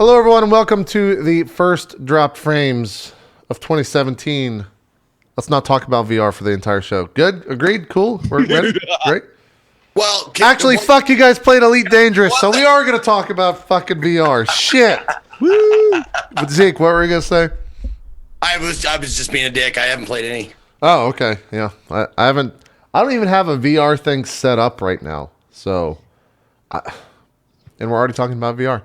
Hello, everyone, and welcome to the first dropped frames of 2017. Let's not talk about VR for the entire show. Good? Agreed? Cool? We're ready? Great? Well, Actually, fuck, you guys played Elite Dangerous, so we are going to talk about fucking VR. Shit. Woo! But Zeke, what were you going to say? I was just being a dick. I haven't played any. Oh, okay. Yeah. I don't even have a VR thing set up right now. So, and we're already talking about VR.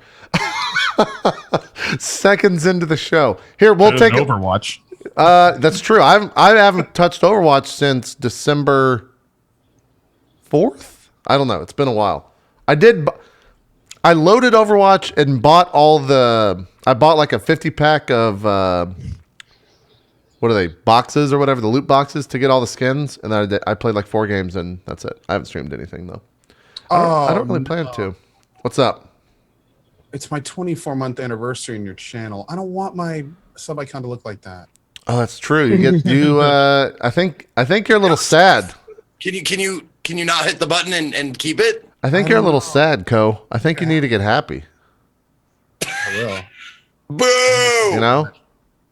Seconds into the show. Here, we'll take Overwatch. That's true. I haven't touched Overwatch since December 4th. I don't know. It's been a while. I loaded Overwatch and bought I bought like a 50 pack of what are they, boxes or whatever, the loot boxes to get all the skins, and then I played like 4 games and that's it. I haven't streamed anything though. I don't really plan to. What's up? It's my 24-month anniversary in your channel. I don't want my sub icon to look like that. Oh, that's true. I think you're a little sad. Can you not hit the button and keep it? I think you're a little sad, Co. I think you need to get happy. I will. Boo! You know?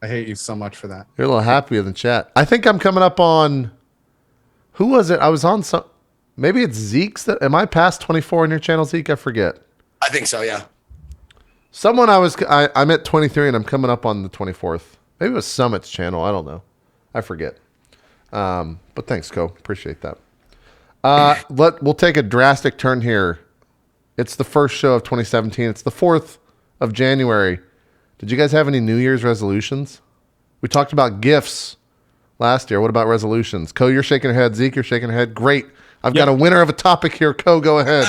I hate you so much for that. You're a little happier than chat. I think I'm coming up on, who was it? I was on some, maybe it's Zeke's. Am I past 24 on your channel, Zeke? I forget. I think so, yeah. Someone I'm at 23 and I'm coming up on the 24th. Maybe it was Summit's channel. I don't know. I forget. But thanks, Co. Appreciate that. We'll take a drastic turn here. It's the first show of 2017. It's the 4th of January. Did you guys have any New Year's resolutions? We talked about gifts last year. What about resolutions? Co, you're shaking your head. Zeke, you're shaking your head. Great. I've got a winner of a topic here. Co, go ahead.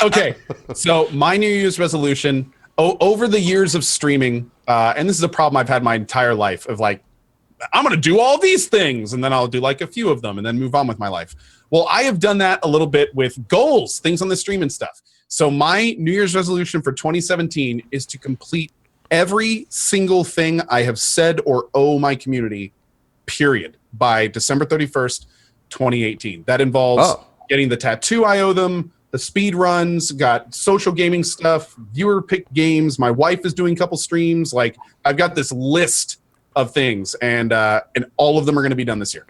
Okay. So my New Year's resolution, over the years of streaming, and this is a problem I've had my entire life of like, I'm going to do all these things, and then I'll do like a few of them and then move on with my life. Well, I have done that a little bit with goals, things on the stream and stuff. So my New Year's resolution for 2017 is to complete every single thing I have said or owe my community, period, by December 31st, 2018. That involves getting the tattoo I owe them, the speed runs, got social gaming stuff, viewer pick games. My wife is doing a couple streams. Like, I've got this list of things, and all of them are going to be done this year.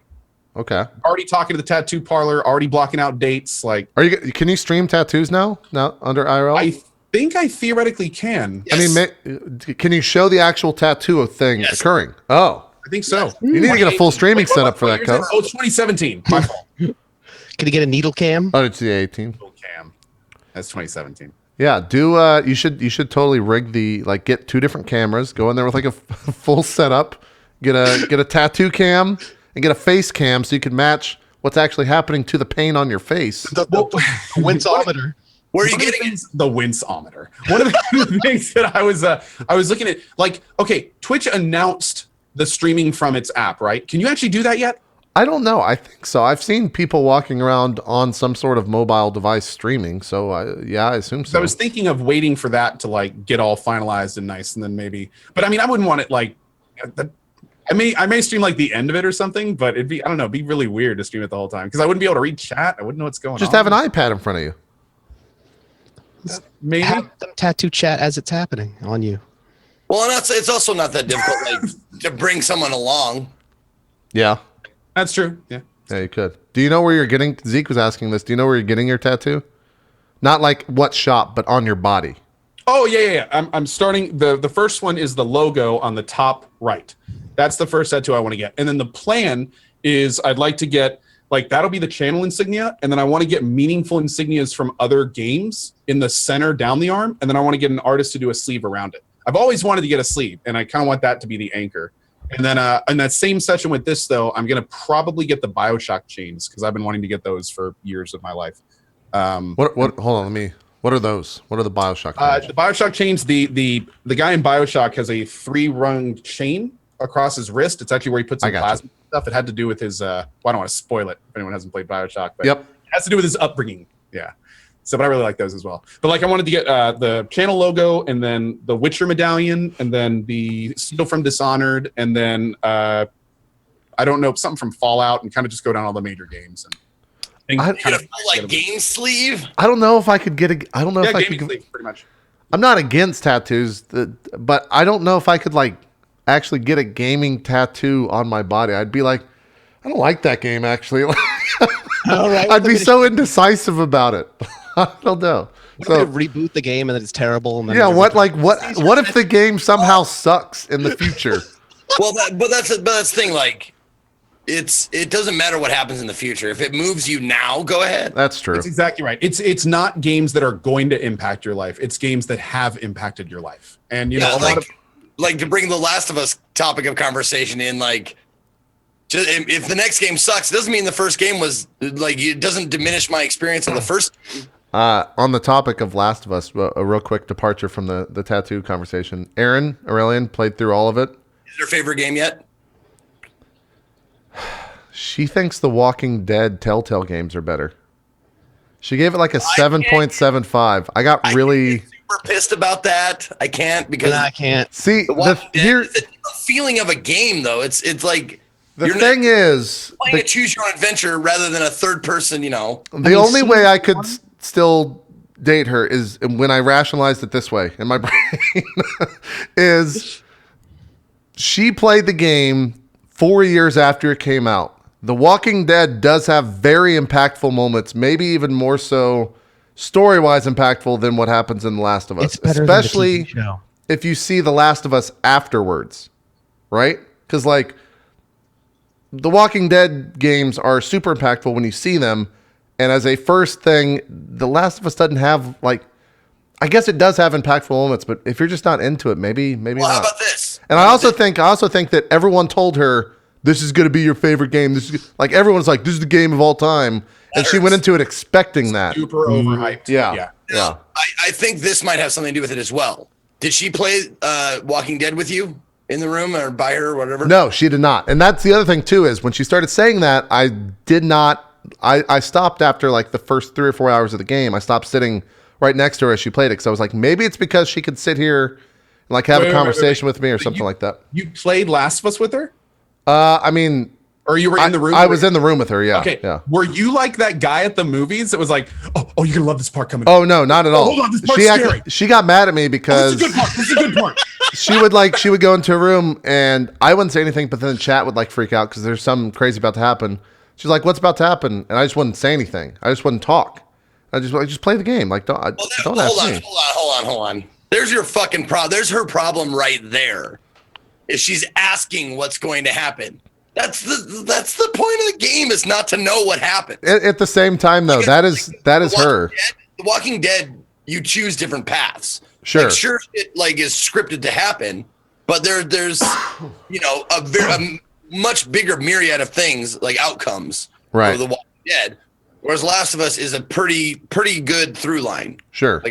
Okay. Already talking to the tattoo parlor, already blocking out dates. Like, can you stream tattoos now under IRL? I think I theoretically can. Yes. I mean, can you show the actual tattoo of thing occurring? Oh, I think so. you need to get a full streaming setup for that, Co. Oh, it's 2017. My fault. Can you get a needle cam? Oh, it's the 18. Cam. That's 2017. Yeah, you should totally rig get 2 different cameras, go in there with like a full setup, get a tattoo cam and get a face cam so you can match what's actually happening to the pain on your face. The winsometer. Where are you getting it? The winsometer. One of the things that I was looking at, like, okay, Twitch announced the streaming from its app, right? Can you actually do that yet? I don't know. I think so. I've seen people walking around on some sort of mobile device streaming. So I assume so. I was thinking of waiting for that to like get all finalized and nice, and then maybe. But I mean, I wouldn't want it like. I may stream like the end of it or something, but it'd be, I don't know, it'd be really weird to stream it the whole time because I wouldn't be able to read chat. I wouldn't know what's going on. Just have an iPad in front of you. Maybe Have them tattoo chat as it's happening on you. Well, and it's also not that difficult, like, to bring someone along. Yeah. that's true. Yeah. Yeah, you could. Do you know where you're getting? Zeke was asking this. Do you know where you're getting your tattoo? Not like what shop, but on your body. Oh yeah. I'm starting. The first one is the logo on the top right. That's the first tattoo I want to get, and then the plan is I'd like to get like that'll be the channel insignia, and then I want to get meaningful insignias from other games in the center down the arm, and then I want to get an artist to do a sleeve around it. I've always wanted to get a sleeve, and I kind of want that to be the anchor. And then in that same session with this, though, I'm going to probably get the BioShock chains because I've been wanting to get those for years of my life. What? Hold on, what are those? What are the BioShock chains? The BioShock chains, the guy in BioShock has a 3-rung chain across his wrist. It's actually where he puts some plasma stuff. It had to do with his, well, I don't want to spoil it if anyone hasn't played BioShock, but it has to do with his upbringing. Yeah. So, but I really like those as well. But like, I wanted to get the channel logo, and then the Witcher medallion, and then the seal from Dishonored, and then I don't know, something from Fallout, and kind of just go down all the major games. And Get a full, like, game sleeve. I don't know if I could get a. I don't know if I could. Sleeve, pretty much. I'm not against tattoos, but I don't know if I could like actually get a gaming tattoo on my body. I'd be like, I don't like that game actually. All right. I'd be so indecisive about it. I don't know. So reboot the game and then it's terrible. And then Yeah, what if the game somehow sucks in the future? Well, that's the thing. Like, it doesn't matter what happens in the future. If it moves you now, go ahead. That's true. That's exactly right. It's not games that are going to impact your life. It's games that have impacted your life. And you know, like to bring the Last of Us topic of conversation in, like, just, if the next game sucks, it doesn't mean the first game was like, it doesn't diminish my experience of the first. On the topic of Last of Us, a real quick departure from the tattoo conversation. Aaron Aurelian played through all of it. Is your favorite game yet? She thinks the Walking Dead Telltale games are better. She gave it like a 7.75. I got really super pissed about that. I can't because I can't. see here the feeling of a game though. It's like the thing is playing a choose your own adventure rather than a third person. You know, the only way I could still date her is when I rationalized it this way in my brain is she played the game 4 years after it came out. The Walking Dead does have very impactful moments, maybe even more so story-wise impactful than what happens in The Last of Us. It's better especially than the TV show. if you see The Last of Us afterwards, right? Because like the Walking Dead games are super impactful when you see them, and as a first thing, The Last of Us doesn't have like. I guess it does have impactful moments, but if you're just not into it, maybe not. How about this? And I also think that everyone told her this is going to be your favorite game. This is like everyone's like this is the game of all time, and she went into it expecting that. super overhyped. Yeah. I think this might have something to do with it as well. Did she play Walking Dead with you in the room or by her or whatever? No, she did not. And that's the other thing too is when she started saying that, I did not. I stopped after like the first 3 or 4 hours of the game. I stopped sitting right next to her as she played it because I was like, maybe it's because she could sit here and like have a conversation with me or something like that. You played Last of Us with her? I mean, or you were in the room? I was in the room with her. Yeah. Okay. Yeah. Were you like that guy at the movies that was like, oh, you're gonna love this part coming? Oh no, not at all. Hold on, this part's scary. She got mad at me because This is a good part. This is a good part. she would go into a room and I wouldn't say anything, but then the chat would like freak out because there's something crazy about to happen. She's like, "What's about to happen?" And I just wouldn't say anything. I just wouldn't talk. I just play the game. Like don't ask me. Hold on. There's your fucking problem. There's her problem right there. Is she's asking what's going to happen. That's the point of the game is not to know what happened. At the same time, though, that is her. The Walking Dead, you choose different paths. Sure, like, sure, it like is scripted to happen, but there's you know a much bigger myriad of things like outcomes right. for the Walking Dead. Whereas Last of Us is a pretty good through line. Sure,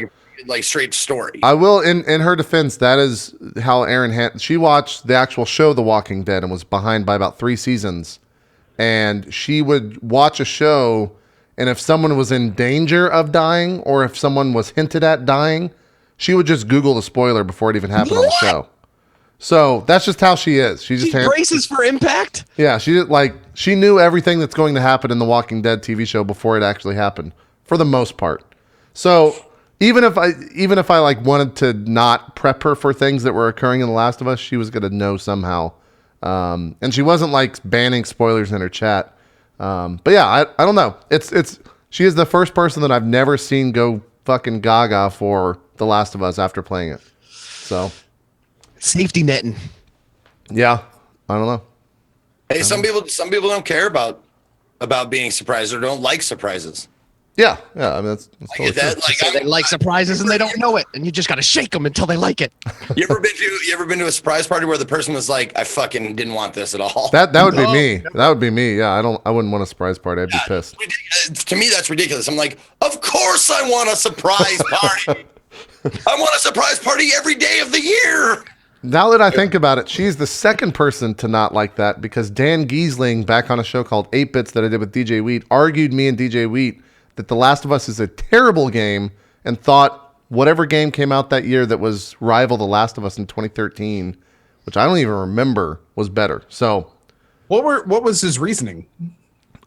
like straight story. I will in her defense, that is how Erin she watched the actual show The Walking Dead and was behind by about 3 seasons. And she would watch a show, and if someone was in danger of dying or if someone was hinted at dying, she would just Google the spoiler before it even happened on the show. So that's just how she is. She just braces for impact. Yeah, she knew everything that's going to happen in the Walking Dead TV show before it actually happened, for the most part. So even if I like wanted to not prep her for things that were occurring in The Last of Us, she was gonna know somehow. And she wasn't like banning spoilers in her chat. But yeah, I don't know. She is the first person that I've never seen go fucking gaga for The Last of Us after playing it. So safety netting. Yeah, I don't know. Hey, some people don't care about being surprised or don't like surprises. Yeah. I mean that's totally that. true. Like, So they like surprises and they don't know it, and you just got to shake them until they like it. You ever been to a surprise party where the person was like, "I fucking didn't want this at all." That would be me. That would be me. Yeah, I wouldn't want a surprise party. I'd be pissed. To me, that's ridiculous. I'm like, of course I want a surprise party. I want a surprise party every day of the year. Now that I think about it, she's the second person to not like that because Dan Giesling, back on a show called 8 Bits that I did with DJ Wheat, argued me and DJ Wheat that The Last of Us is a terrible game and thought whatever game came out that year that was rival The Last of Us in 2013, which I don't even remember, was better. So what was his reasoning?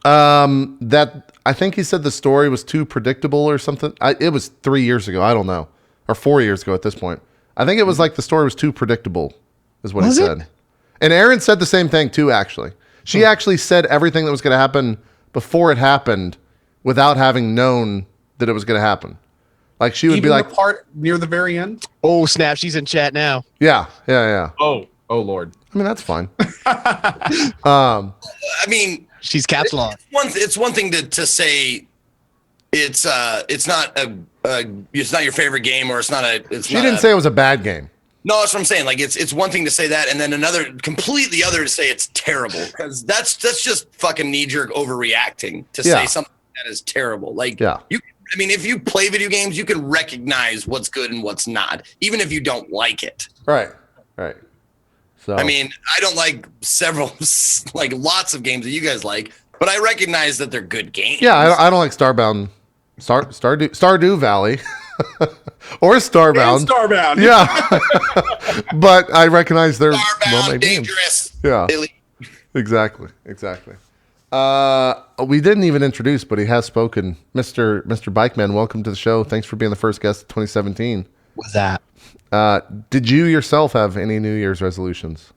That I think he said the story was too predictable or something. It was 3 years ago. I don't know. or 4 years ago at this point. I think it was like the story was too predictable, is what he Was it? said. And Erin said the same thing too. Actually, she actually said everything that was going to happen before it happened, without having known that it was going to happen. Like she would Even be like, the part near the very end. Oh snap! She's in chat now. yeah. Oh Lord. I mean, that's fine. I mean, She's caps lock. it's one thing to say it's not your favorite game, or She didn't say it was a bad game. No, that's what I'm saying. Like it's one thing to say that, and then another completely other to say it's terrible, because that's just fucking knee jerk overreacting to say something that is terrible. Like I mean, if you play video games, you can recognize what's good and what's not, even if you don't like it. Right. So I mean, I don't like lots of games that you guys like, but I recognize that they're good games. yeah, I don't like Stardew Valley, or Starbound. Starbound. Yeah, but I recognize they're Starbound, games. dangerous. Yeah, Elite. exactly. We didn't even introduce, but he has spoken. Mr. Bikeman, welcome to the show. Thanks for being the first guest of 2017. With that. Did you yourself have any New Year's resolutions?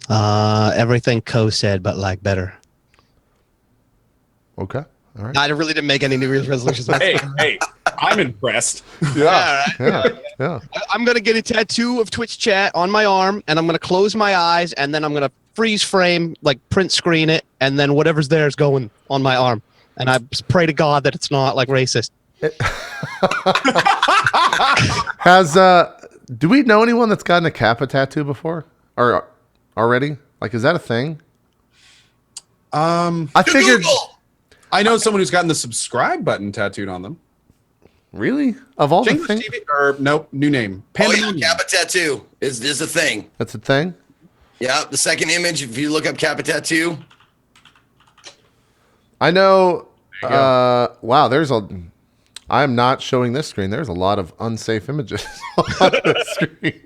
Everything Co said, but like better. Okay. All right. I really didn't make any New Year's resolutions. Hey, I'm impressed. Yeah. I'm gonna get a tattoo of Twitch chat on my arm, and I'm gonna close my eyes, and then I'm gonna freeze frame, like print screen it, and then whatever's there is going on my arm. And I pray to God that it's not like racist. Do we know anyone that's gotten a Kappa tattoo before, or already? Like, is that a thing? I figured. I know someone who's gotten the subscribe button tattooed on them. Really? Of all the James things, TV, or nope, new name. Pandemonium. Kappa tattoo is a thing. that's a thing. Yeah, the second image, if you look up Kappa tattoo. I know. There you go. Wow. I'm not showing this screen. There's a lot of unsafe images on this screen.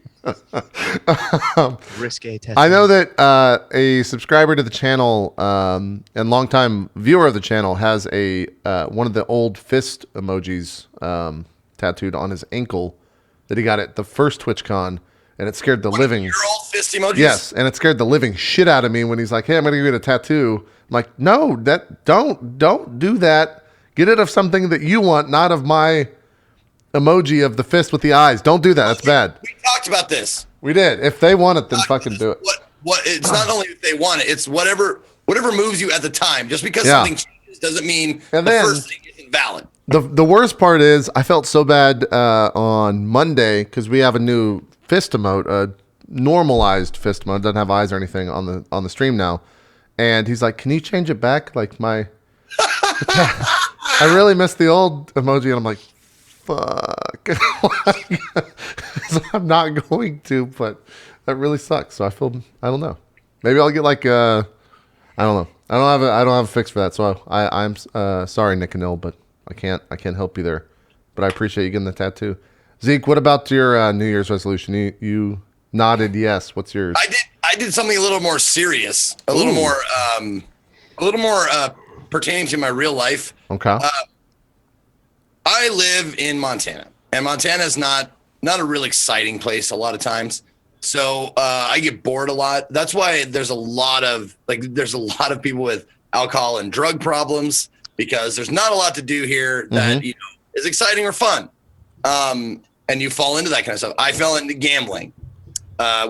Risque tattoo. I know that a subscriber to the channel and longtime viewer of the channel has a one of the old fist emojis tattooed on his ankle that he got at the first TwitchCon, and it scared the living. Your old fist emojis. Yes, and it scared the living shit out of me when he's like, "Hey, I'm gonna get a tattoo." I'm like, "No, don't do that. Get it of something that you want, not of my emoji of the fist with the eyes. Don't do that. That's bad." We talked about this. We did. If they want it, then fucking do it. What? It's not only if they want it. It's whatever moves you at the time. Just because something changes doesn't mean And the then- first thing isn't valid. The worst part is I felt so bad on Monday because we have a new fist emote, a normalized fist emote, doesn't have eyes or anything on the stream now, and he's like, "Can you change it back? Like my." I really miss the old emoji, and I'm like, fuck. So I'm not going to, but that really sucks. So I don't know. Maybe I'll get like I don't know. I don't have a fix for that. So I'm sorry, Nick and Ill, but I can't help you there. But I appreciate you getting the tattoo. Zeke, what about your New Year's resolution? You nodded yes. What's yours? I did something a little more serious, a little more pertaining to my real life. Okay. I live in Montana, and Montana is not a real exciting place a lot of times. So I get bored a lot. That's why there's a lot of people with alcohol and drug problems, because there's not a lot to do here that is exciting or fun. And you fall into that kind of stuff. I fell into gambling.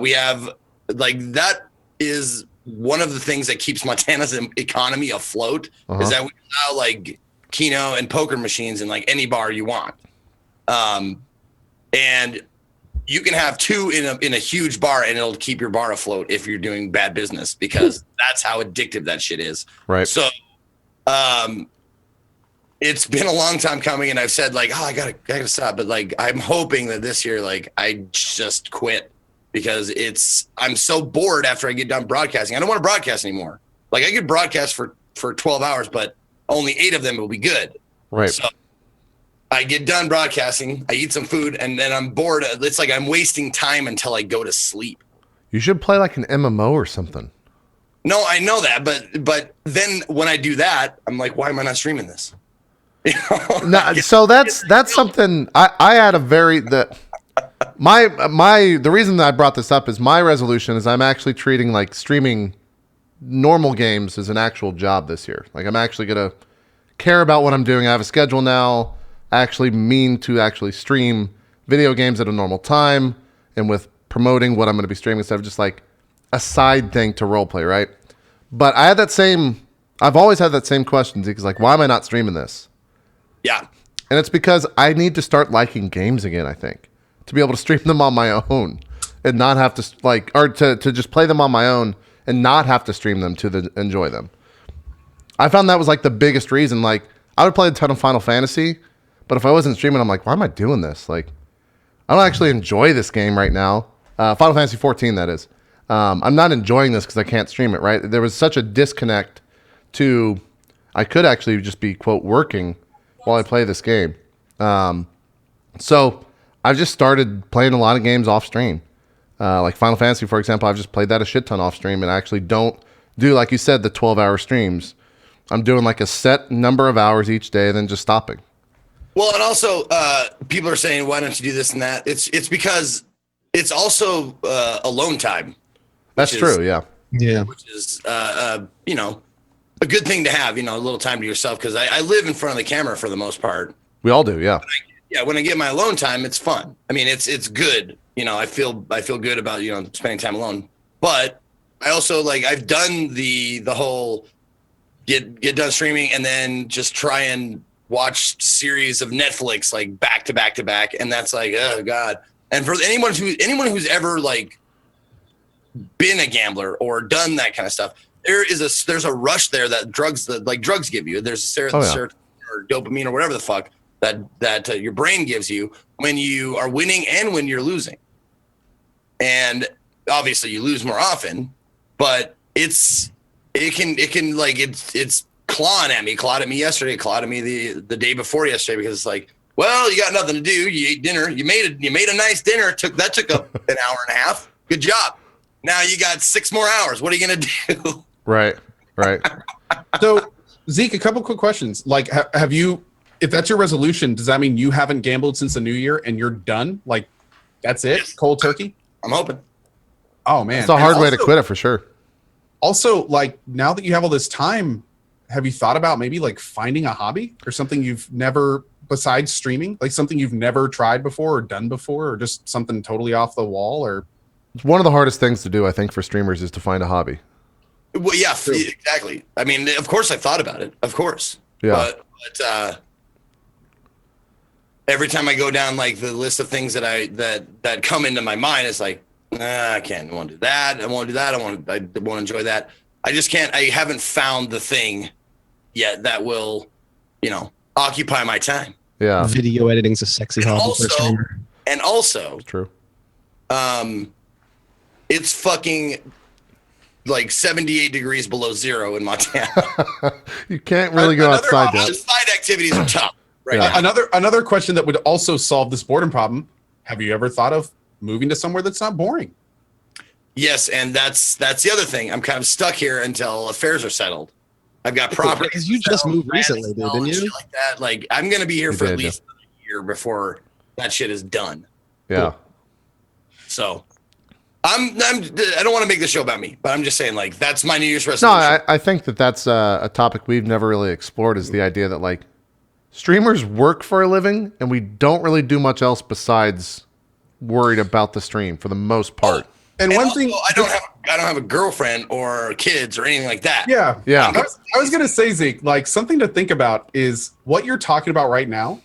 We have that is one of the things that keeps Montana's economy afloat is that we allow Keno and poker machines in any bar you want. And you can have two in a huge bar, and it'll keep your bar afloat if you're doing bad business, because that's how addictive that shit is. Right. So, it's been a long time coming, and I've said I gotta stop. But I'm hoping that this year, I just quit, because I'm so bored after I get done broadcasting. I don't want to broadcast anymore. I could broadcast for 12 hours, but only 8 of them will be good. Right. So I get done broadcasting, I eat some food, and then I'm bored. It's like I'm wasting time until I go to sleep. You should play an MMO or something. No, I know that, but then when I do that, I'm like, why am I not streaming this? You know? No, so that's something I had a very the reason that I brought this up is my resolution is I'm actually treating like streaming normal games as an actual job this year. Like I'm actually gonna care about what I'm doing. I have a schedule now. I actually mean to actually stream video games at a normal time and with promoting what I'm going to be streaming instead of just like a side thing to roleplay, right? But I've always had that same question, because like, why am I not streaming this? Yeah. And it's because I need to start liking games again, I think, to be able to stream them on my own and not have to to just play them on my own and not have to stream them to enjoy them. I found that was like the biggest reason. Like I would play a ton of Final Fantasy, but if I wasn't streaming, I'm like, why am I doing this? Like, I don't actually enjoy this game right now. Final Fantasy 14, that is. I'm not enjoying this because I can't stream it, right? There was such a disconnect to, I could actually just be, quote, working while I play this game. So I've just started playing a lot of games off stream. Like Final Fantasy, for example, I've just played that a shit ton off stream and I actually don't do, like you said, the 12-hour streams. I'm doing like a set number of hours each day and then just stopping. Well, and also people are saying, why don't you do this and that? It's because it's also alone time. That's true, yeah. Yeah. Which is, you know, a good thing to have, you know, a little time to yourself, because I live in front of the camera for the most part. We all do, yeah. When I get my alone time, it's fun. I mean, it's good. You know, I feel good about, you know, spending time alone. But I also, like, I've done the whole get done streaming and then just try and watch series of Netflix like back to back to back, and that's like, oh god. And for anyone who's ever like been a gambler or done that kind of stuff, there's a rush there that drugs give you. There's serotonin or dopamine or whatever the fuck that your brain gives you when you are winning and when you're losing. And obviously you lose more often, but it can like it's clawed at me yesterday, clawed at me the day before yesterday, because it's like, well, you got nothing to do. You ate dinner. You made a nice dinner. That took up an hour and a half. Good job. Now you got 6 more hours. What are you going to do? Right. So Zeke, a couple quick questions. Like, have you, if that's your resolution, does that mean you haven't gambled since the new year and you're done? Like, that's it? Yes. Cold turkey? I'm hoping. Oh man. It's a hard way to also- quit it for sure. Also, like, now that you have all this time, have you thought about maybe like finding a hobby or something you've never, besides streaming, like something you've never tried before or done before, or just something totally off the wall? Or It's one of the hardest things to do, I think, for streamers is to find a hobby. Well, yeah, exactly. I mean, of course I thought about it. Of course. Yeah. But every time I go down like the list of things that come into my mind, it's like, nah, I won't do that. I won't do that. I won't enjoy that. I just can't. I haven't found the thing yet that will, you know, occupy my time. Yeah. Video editing's a sexy hobby for a streamer. And also, True. it's fucking like 78 degrees below zero in Montana. You can't really go outside The that. side activities are tough right Yeah. now. another question that would also solve this boredom problem. Have you ever thought of moving to somewhere that's not boring? Yes, and that's the other thing. I'm kind of stuck here until affairs are settled. I've got property. Because you just moved recently, dude, didn't you? Shit like that. Like I'm gonna be here You for did, at least a year before that shit is done. Yeah. So I don't want to make the show about me, but I'm just saying, like, that's my New Year's No, resolution. I think that's a topic we've never really explored, is the idea that like streamers work for a living and we don't really do much else besides worried about the stream for the most part. And And one also, thing, I don't have a girlfriend or kids or anything like that. yeah, Yeah. I was gonna say, Zeke, like something to think about is what you're talking about right now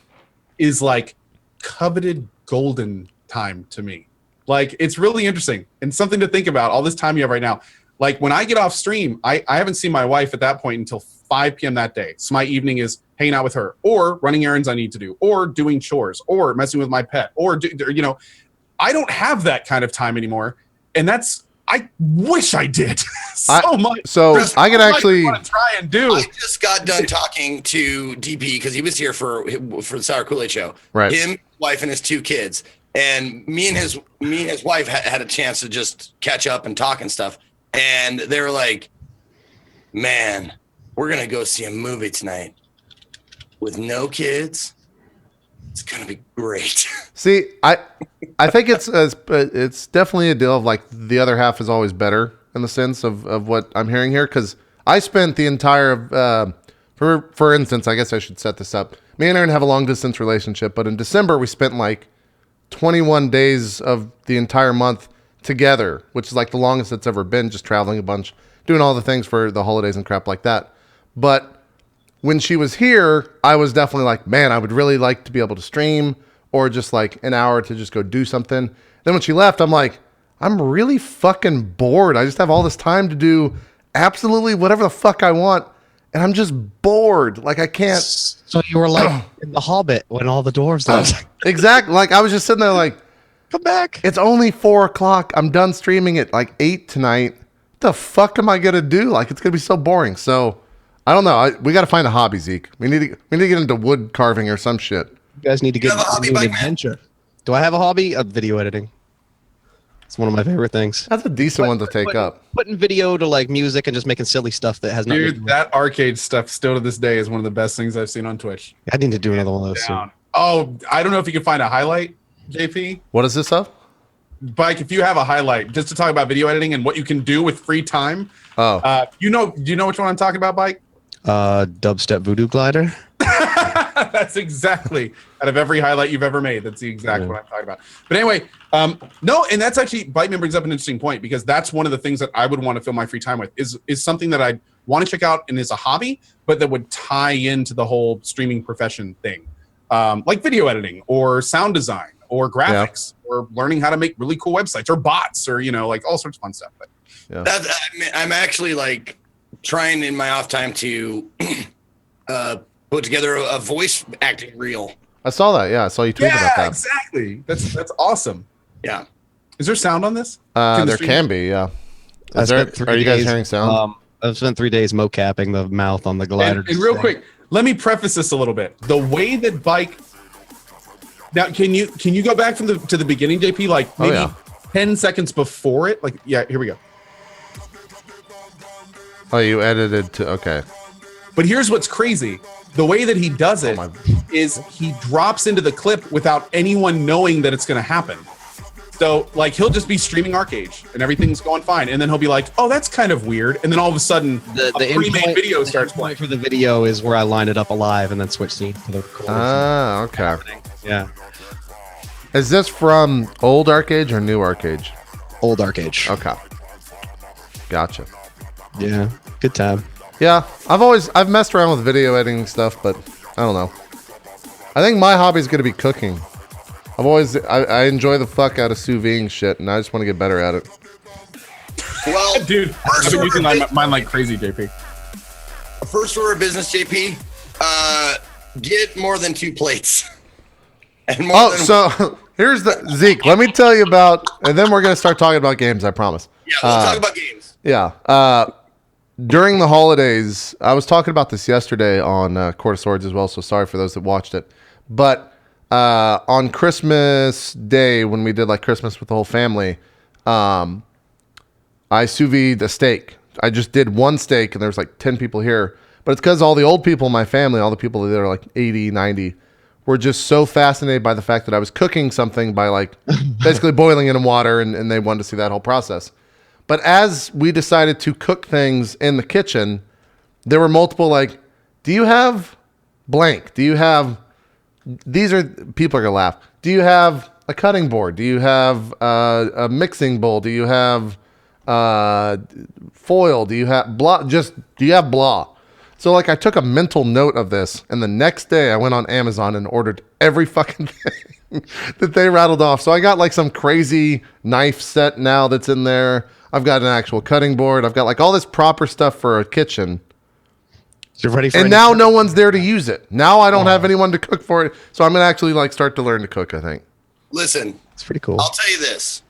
is like coveted golden time to me. Like it's really interesting and something to think about all this time you have right now. Like when I get off stream, I haven't seen my wife at that point until 5 p.m. that day. So my evening is hanging out with her or running errands I need to do or doing chores or messing with my pet or, you know, I don't have that kind of time anymore. And I wish I did so much. So I can actually want to try and do. I just got done talking to DP because he was here for the Sour Kool-Aid show. Right. Him, wife, and his 2 kids. And me and his wife had a chance to just catch up and talk and stuff. And they were like, man, we're going to go see a movie tonight. with no kids. It's gonna be great. See, I think it's definitely a deal of like the other half is always better in the sense of what I'm hearing here, because I spent the entire for instance, I guess I should set this up. Me and Aaron have a long distance relationship, but in December we spent like 21 days of the entire month together, which is like the longest it's ever been, just traveling a bunch, doing all the things for the holidays and crap like that. But when she was here, I was definitely like, man, I would really like to be able to stream or just like an hour to just go do something. Then when she left, I'm like, I'm really fucking bored. I just have all this time to do absolutely whatever the fuck I want. And I'm just bored. Like I can't. So you were like in The Hobbit when all the dwarves left. Exactly. Like I was just sitting there like, Come back. it's only 4:00. I'm done streaming at like 8 tonight. What the fuck am I going to do? Like it's going to be so boring. So I don't know. We got to find a hobby, Zeke. We need to get into wood carving or some shit. You guys need to get have a hobby, into an Mike, man? adventure. Do I have a hobby? Video editing. It's one of my favorite things. That's a decent one to take up. Putting video to like music and just making silly stuff that has nothing to do Dude, with that arcade stuff still to this day is one of the best things I've seen on Twitch. I need to do another one of those soon. Down. Oh, I don't know if you can find a highlight, JP. What is this of? Bike, if you have a highlight, just to talk about video editing and what you can do with free time. Oh, Do you know which one I'm talking about, Bike? Dubstep Voodoo Glider. That's exactly out of every highlight you've ever made. That's the exact one I'm talking about. But anyway, no, and that's actually Biteman brings up an interesting point, because that's one of the things that I would want to fill my free time with is something that I want to check out and is a hobby, but that would tie into the whole streaming profession thing, like video editing or sound design or graphics or learning how to make really cool websites or bots or like all sorts of fun stuff. But I'm actually like trying in my off time to put together a voice acting reel. I saw that. Yeah, I saw you tweet about that. Exactly. That's awesome. Yeah. Is there sound on this? There can be. Yeah. I spent 3 Are you guys days, hearing sound? I've spent 3 days mocapping the mouth on the glider. And real quick, let me preface this a little bit. The way that Bike. Now, can you go back from to the beginning, JP? Like maybe 10 seconds before it. Like, yeah, here we go. Oh, you edited to okay. But here's what's crazy. The way that he does it is he drops into the clip without anyone knowing that it's going to happen. So, like, he'll just be streaming Arcade and everything's going fine. And then he'll be like, oh, that's kind of weird. And then all of a sudden, a pre-made video starts playing. For the video is where I line it up alive and then switch scene to the recording. Ah, okay. Yeah. Is this from old Arcade or new Arcade? Old Arcade. Okay. Gotcha. Yeah. Good time. Yeah, I've messed around with video editing stuff, but I don't know. I think my hobby is going to be cooking. I enjoy the fuck out of sous vide shit, and I just want to get better at it. Well, Dude, I've been using mine like crazy, JP. First order of business, JP, get more than 2 plates. And more than So here's the Zeke. Let me tell you about, and then we're going to start talking about games. I promise. Yeah, we'll talk about games. Yeah. During the holidays, I was talking about this yesterday on Court of Swords as well, so sorry for those that watched it. But on Christmas Day, when we did like Christmas with the whole family, I sous vide a steak. I just did one steak, and there was like 10 people here. But it's because all the old people in my family, all the people that are like 80, 90, were just so fascinated by the fact that I was cooking something by like basically boiling it in water, and they wanted to see that whole process. But as we decided to cook things in the kitchen, there were multiple like, do you have blank? Do you have, these are, people are going to laugh. Do you have a cutting board? Do you have a mixing bowl? Do you have foil? Do you have blah? Do you have blah? So like I took a mental note of this, and the next day I went on Amazon and ordered every fucking thing that they rattled off. So I got like some crazy knife set now that's in there. I've got an actual cutting board. I've got like all this proper stuff for a kitchen. So you're ready for and now no one's there to use it. Now I don't have anyone to cook for it. So I'm going to actually like start to learn to cook, I think. Listen, it's pretty cool. I'll tell you this.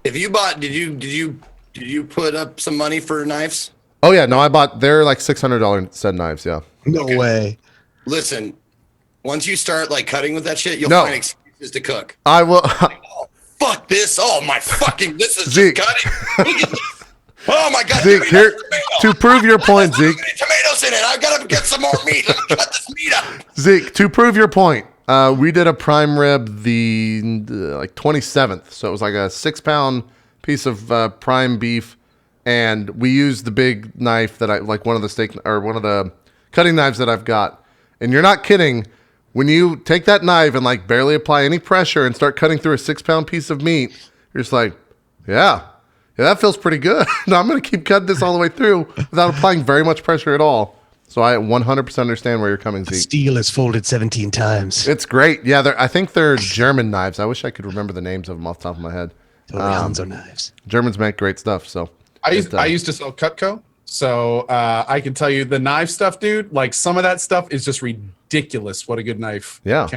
If you bought, did you put up some money for knives? Oh yeah, no, I bought, they're like $600 set knives, yeah. No way. Listen, once you start like cutting with that shit, you'll find excuses to cook. I will. Fuck this. Oh my fucking, this is Zeke. just cutting. Look at this. Oh my God! Zeke, here to prove your point, Zeke. Tomatoes in it. I gotta get some more meat. Let me cut this meat up. Zeke, to prove your point, we did a prime rib the like 27th, so it was like a 6-pound piece of prime beef, and we used the big knife that I like, one of the cutting knives that I've got. And you're not kidding. When you take that knife and like barely apply any pressure and start cutting through a 6-pound piece of meat, you're just like, yeah, that feels pretty good. I'm going to keep cutting this all the way through without applying very much pressure at all. So I 100% understand where you're coming, Zeke. Steel is folded 17 times. It's great. Yeah, I think they're German knives. I wish I could remember the names of them off the top of my head. Totally Hanzo knives. Germans make great stuff. So I used to sell Cutco, so I can tell you the knife stuff, dude. Like some of that stuff is just ridiculous. What a good knife! Yeah,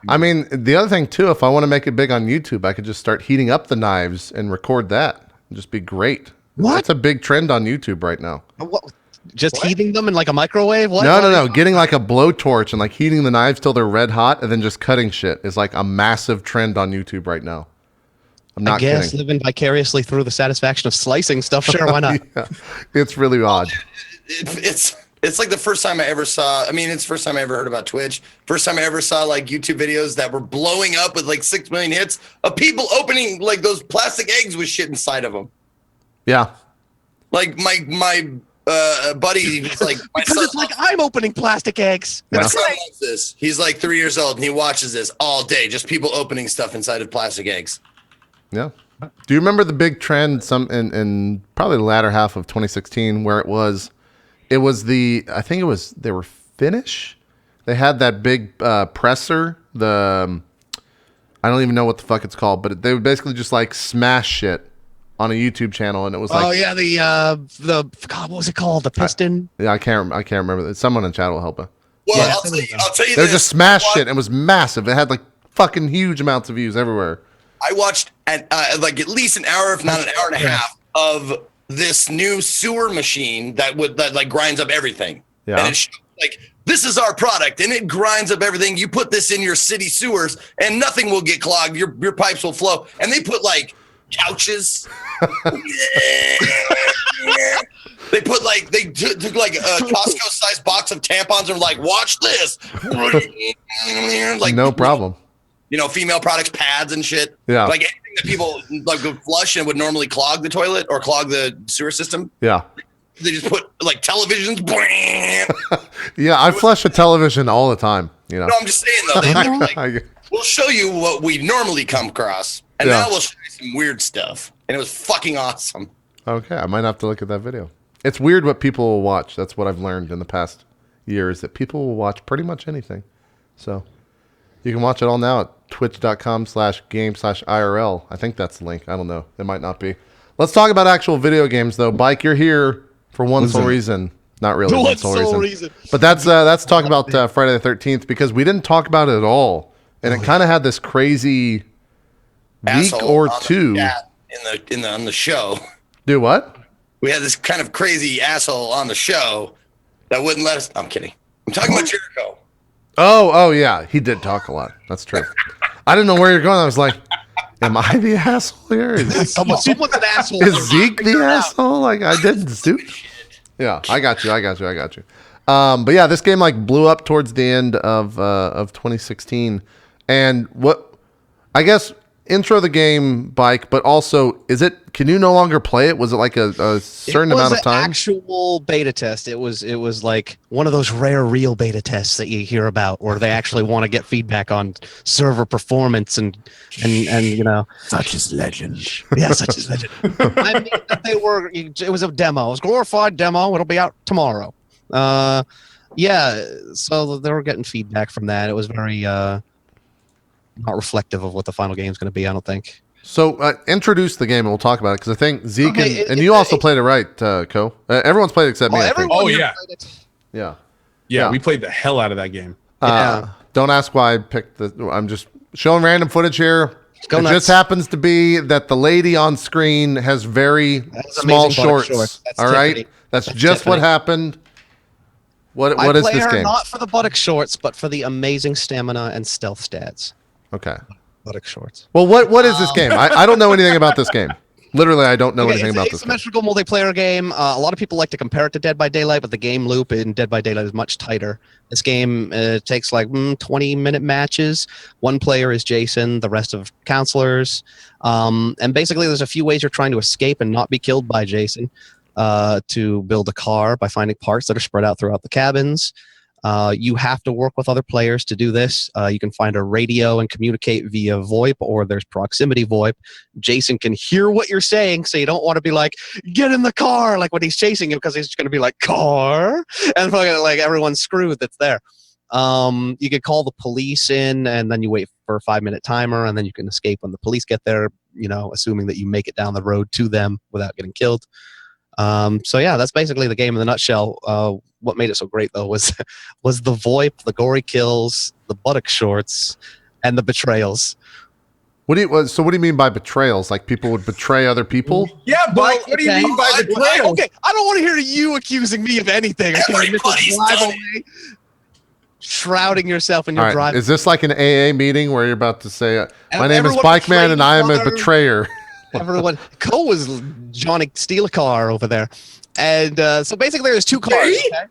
I mean, the other thing too, if I want to make it big on YouTube, I could just start heating up the knives and record that. It'd just be great. What? That's a big trend on YouTube right now. What? Just heating them in like a microwave? What? No. Getting like a blowtorch and like heating the knives till they're red hot and then just cutting shit is like a massive trend on YouTube right now. I'm not kidding. Living vicariously through the satisfaction of slicing stuff. Sure, why not? Yeah, it's really odd. It's like the first time I ever saw. I mean, it's the first time I ever heard about Twitch. First time I ever saw like YouTube videos that were blowing up with like 6 million hits of people opening like those plastic eggs with shit inside of them. Yeah. Like my buddy, he's like, my Because son, it's like I'm opening plastic eggs. my That's son right. loves this. He's like 3 years old and he watches this all day. Just people opening stuff inside of plastic eggs. Yeah. Do you remember the big trend in probably the latter half of 2016 where they were Finnish? They had that big presser, I don't even know what the fuck it's called, but they would basically just like smash shit on a YouTube channel, and it was like, Oh yeah, the God, what was it called? The piston. I can't remember. Someone in chat will help me. Well, Yeah. I'll tell you They this. just smashed shit, and it was massive. It had like fucking huge amounts of views everywhere. I watched like at least an hour, if not an hour and a half, of this new sewer machine that like grinds up everything. Yeah. And it's like, this is our product, and it grinds up everything. You put this in your city sewers, and nothing will get clogged. Your pipes will flow. And they put like couches. They put like took like a Costco-sized box of tampons and were like, watch this. Like No problem. You know, female products, pads and shit. Yeah. Like anything that people like would flush and would normally clog the toilet or clog the sewer system. Yeah. They just put like televisions. Yeah, I flush a television all the time. You know. No, I'm just saying though. They're like, we'll show you what we normally come across, and Yeah. now we'll show you some weird stuff. And it was fucking awesome. Okay, I might have to look at that video. It's weird what people will watch. That's what I've learned in the past years, that people will watch pretty much anything. So you can watch it all now at twitch.com/game/IRL. I think that's the link. I don't know. It might not be. Let's talk about actual video games, though. Bike, you're here for one sole reason. Not really one sole reason. But that's talk about Friday the 13th, because we didn't talk about it at all. And it kind of had this crazy week Asshole or on the two. chat on the show. Do what? We had this kind of crazy asshole on the show that wouldn't let us. I'm kidding. I'm talking about Jericho. Oh, yeah. He did talk a lot. That's true. I didn't know where you're going. I was like, am I the asshole here? Someone's an asshole. Is Zeke the asshole? Like, I didn't do. Yeah, I got you. But yeah, this game like blew up towards the end of 2016. And what, I guess, intro the game, Bike, but also, can you no longer play it? Was it like a certain amount of time? It was an actual beta test. It was like one of those rare real beta tests that you hear about, where they actually want to get feedback on server performance and you know, Such is legend. yeah, such is legend. I mean, it was a demo. It was a glorified demo. It'll be out tomorrow. Yeah, so they were getting feedback from that. It was very not reflective of what the final game is going to be, I don't think. So introduce the game and we'll talk about it, because I think Zeke and you also played it, right, Co? Everyone's played it except me. I think. Oh, yeah. Yeah. Yeah, we played the hell out of that game. Don't ask why I picked I'm just showing random footage here. Go It nuts. just happens to be that the lady on screen has very That's small amazing buttock shorts. shorts. That's All right, Tiffany. that's That's just what Tiffany. happened. What I is play this her game? not for the buttock shorts, but for the amazing stamina and stealth stats. Okay. Buttock shorts. Well, what is this game? I don't know anything about this game. Literally, I don't know anything it's about an this game. asymmetrical multiplayer game. A lot of people like to compare it to Dead by Daylight, but the game loop in Dead by Daylight is much tighter. This game takes like 20-minute matches. One player is Jason, the rest of counselors. And basically, there's a few ways you're trying to escape and not be killed by Jason. To build a car by finding parts that are spread out throughout the cabins. You have to work with other players to do this. You can find a radio and communicate via VoIP, or there's proximity VoIP. Jason can hear what you're saying, so you don't want to be like, get in the car, like when he's chasing you, because he's just going to be like, car? And like everyone's screwed that's there. You could call the police in, and then you wait for a 5-minute timer, and then you can escape when the police get there, assuming that you make it down the road to them without getting killed. So yeah, that's basically the game in the nutshell. What made it so great though was the VoIP, the gory kills, the buttock shorts, and the betrayals. What do you mean by betrayals? Like people would betray other people? Yeah, Mike, what do you mean by betrayal? Okay, I don't want to hear you accusing me of anything. Everybody's done it. Shrouding yourself in your All right. drive. Is this like an AA meeting where you're about to say, my name is Everyone Bike Man betrayed and I am a each other. betrayer? Everyone, Cole was Johnny Steal a car over there, and so basically there's two cars. Okay?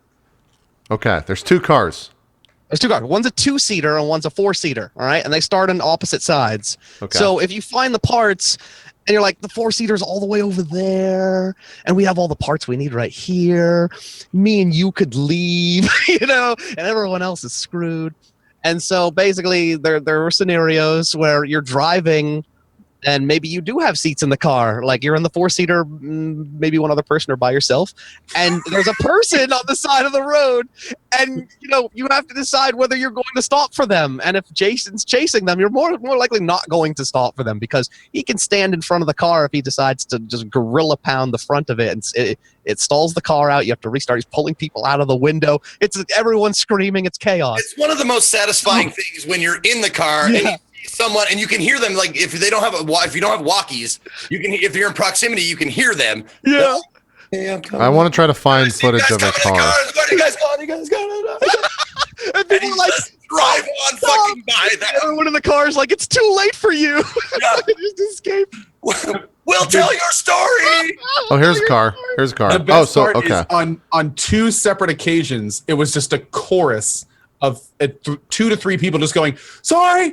Okay, there's 2 cars. There's 2 cars. One's a 2-seater and one's a 4-seater. All right, and they start on opposite sides. Okay. So if you find the parts, and you're like, the 4-seater's all the way over there, and we have all the parts we need right here. Me and you could leave, and everyone else is screwed. And so basically, there are scenarios where you're driving. And maybe you do have seats in the car, like you're in the 4-seater, maybe one other person or by yourself, and there's a person on the side of the road, and you have to decide whether you're going to stop for them. And if Jason's chasing them, you're more likely not going to stop for them because he can stand in front of the car if he decides to just gorilla pound the front of it, and it stalls the car out. You have to restart. He's pulling people out of the window. It's everyone screaming. It's chaos. It's one of the most satisfying things when you're in the car and you see someone and you can hear them. Like if you don't have walkies, you can. If you're in proximity, you can hear them. Yeah. Hey, I'm coming. I want to try to find See you footage guys of a coming in the car. cars. What are you guys going? You guys going? And And people he's are like, just drive on fucking by that. everyone in the car is like, it's too late for you. Yeah. Just escape. We'll tell your story. Oh, here's a car. Here's a car. The best Oh, so part okay. is on 2 separate occasions, it was just a chorus of 2 to 3 people just going, sorry.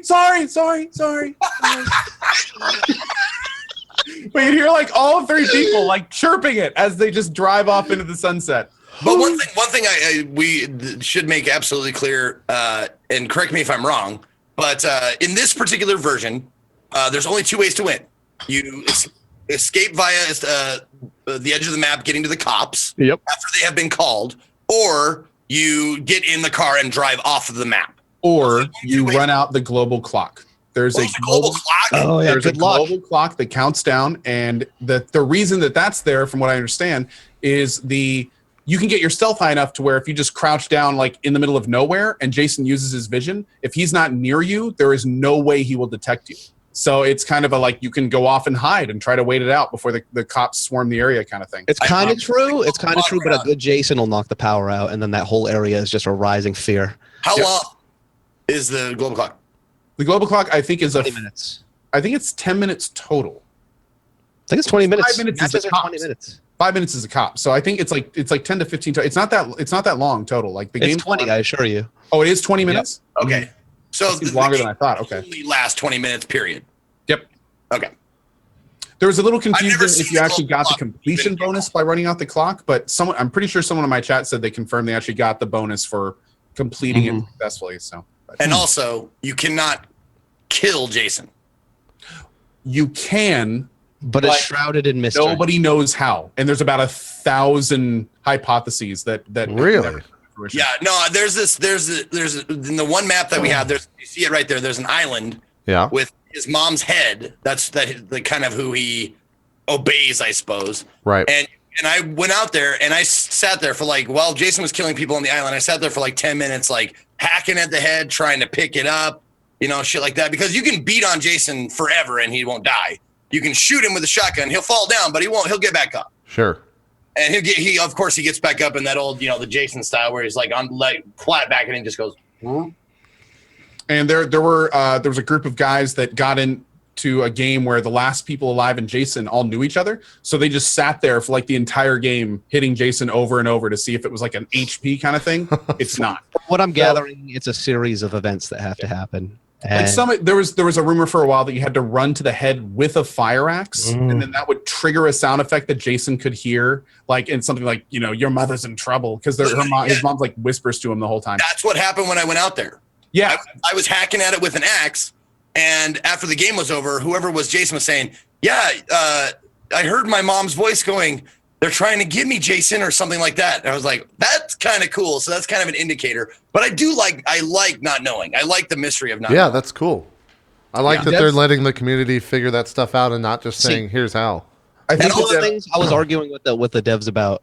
But you hear like all 3 people like chirping it as they just drive off into the sunset. But one thing we should make absolutely clear, and correct me if I'm wrong, but in this particular version, there's only 2 ways to win. You escape via the edge of the map, getting to the cops after they have been called, or you get in the car and drive off of the map. Or you run out the global clock. There's a global clock. Oh, yeah, There's a good luck. global clock that counts down, and the reason that's there, from what I understand, is you can get yourself high enough to where if you just crouch down like in the middle of nowhere and Jason uses his vision, if he's not near you, there is no way he will detect you. So it's kind of you can go off and hide and try to wait it out before the cops swarm the area kind of thing. It's kind of true. It's kind of true, but a good Jason will knock the power out, and then that whole area is just a rising fear. How long is the global clock? The global clock, I think, is 20 minutes. I think it's 10 minutes total. I think it's 20 minutes. 5 minutes is Matches the are 20 cops. minutes. 5 minutes is a cop. So I think it's like 10 to 15. It's not that long total. Like the game. It's 20, I assure you. Oh, it is 20 minutes. Okay. So It's longer than I thought. Okay. Only last 20 minutes period. Yep. Okay. There was a little never confusion seen if you the actually global got the clock completion even. bonus by running out the clock, but I'm pretty sure someone in my chat said they confirmed they actually got the bonus for completing it successfully. So, And also, you cannot kill Jason. you can, But it's shrouded in mystery. nobody knows how, and there's about 1,000 hypotheses that Really? never come to fruition. Yeah, no, there's in the one map that we have, you see it right there. There's an island Yeah. with his mom's head. That's the kind of who he obeys, I suppose. Right. And I went out there and I sat there for while Jason was killing people on the island, I sat there for 10 minutes, hacking at the head, trying to pick it up, shit like that. Because you can beat on Jason forever and he won't die. You can shoot him with a shotgun. He'll fall down, but he won't. He'll get back up. Sure. And he of course he gets back up in that old, the Jason style where he's flat back and he just goes. And there was a group of guys that got in to a game where the last people alive and Jason all knew each other. So they just sat there for like the entire game hitting Jason over and over to see if it was like an HP kind of thing. It's not. What I'm gathering, it's a series of events that have to happen. Like there was a rumor for a while that you had to run to the head with a fire axe, and then that would trigger a sound effect that Jason could hear, like in something like, you know, your mother's in trouble, because his mom's like whispers to him the whole time. That's what happened when I went out there. Yeah, I was hacking at it with an axe, and after the game was over, whoever was Jason was saying, "Yeah, I heard my mom's voice going, they're trying to give me Jason," or something like that. And I was like, that's kind of cool. So that's kind of an indicator. But I like not knowing. I like the mystery of not knowing. Yeah, that's cool. I like that they're letting the community figure that stuff out and not just saying, here's how. I think all the things I was arguing with the devs about,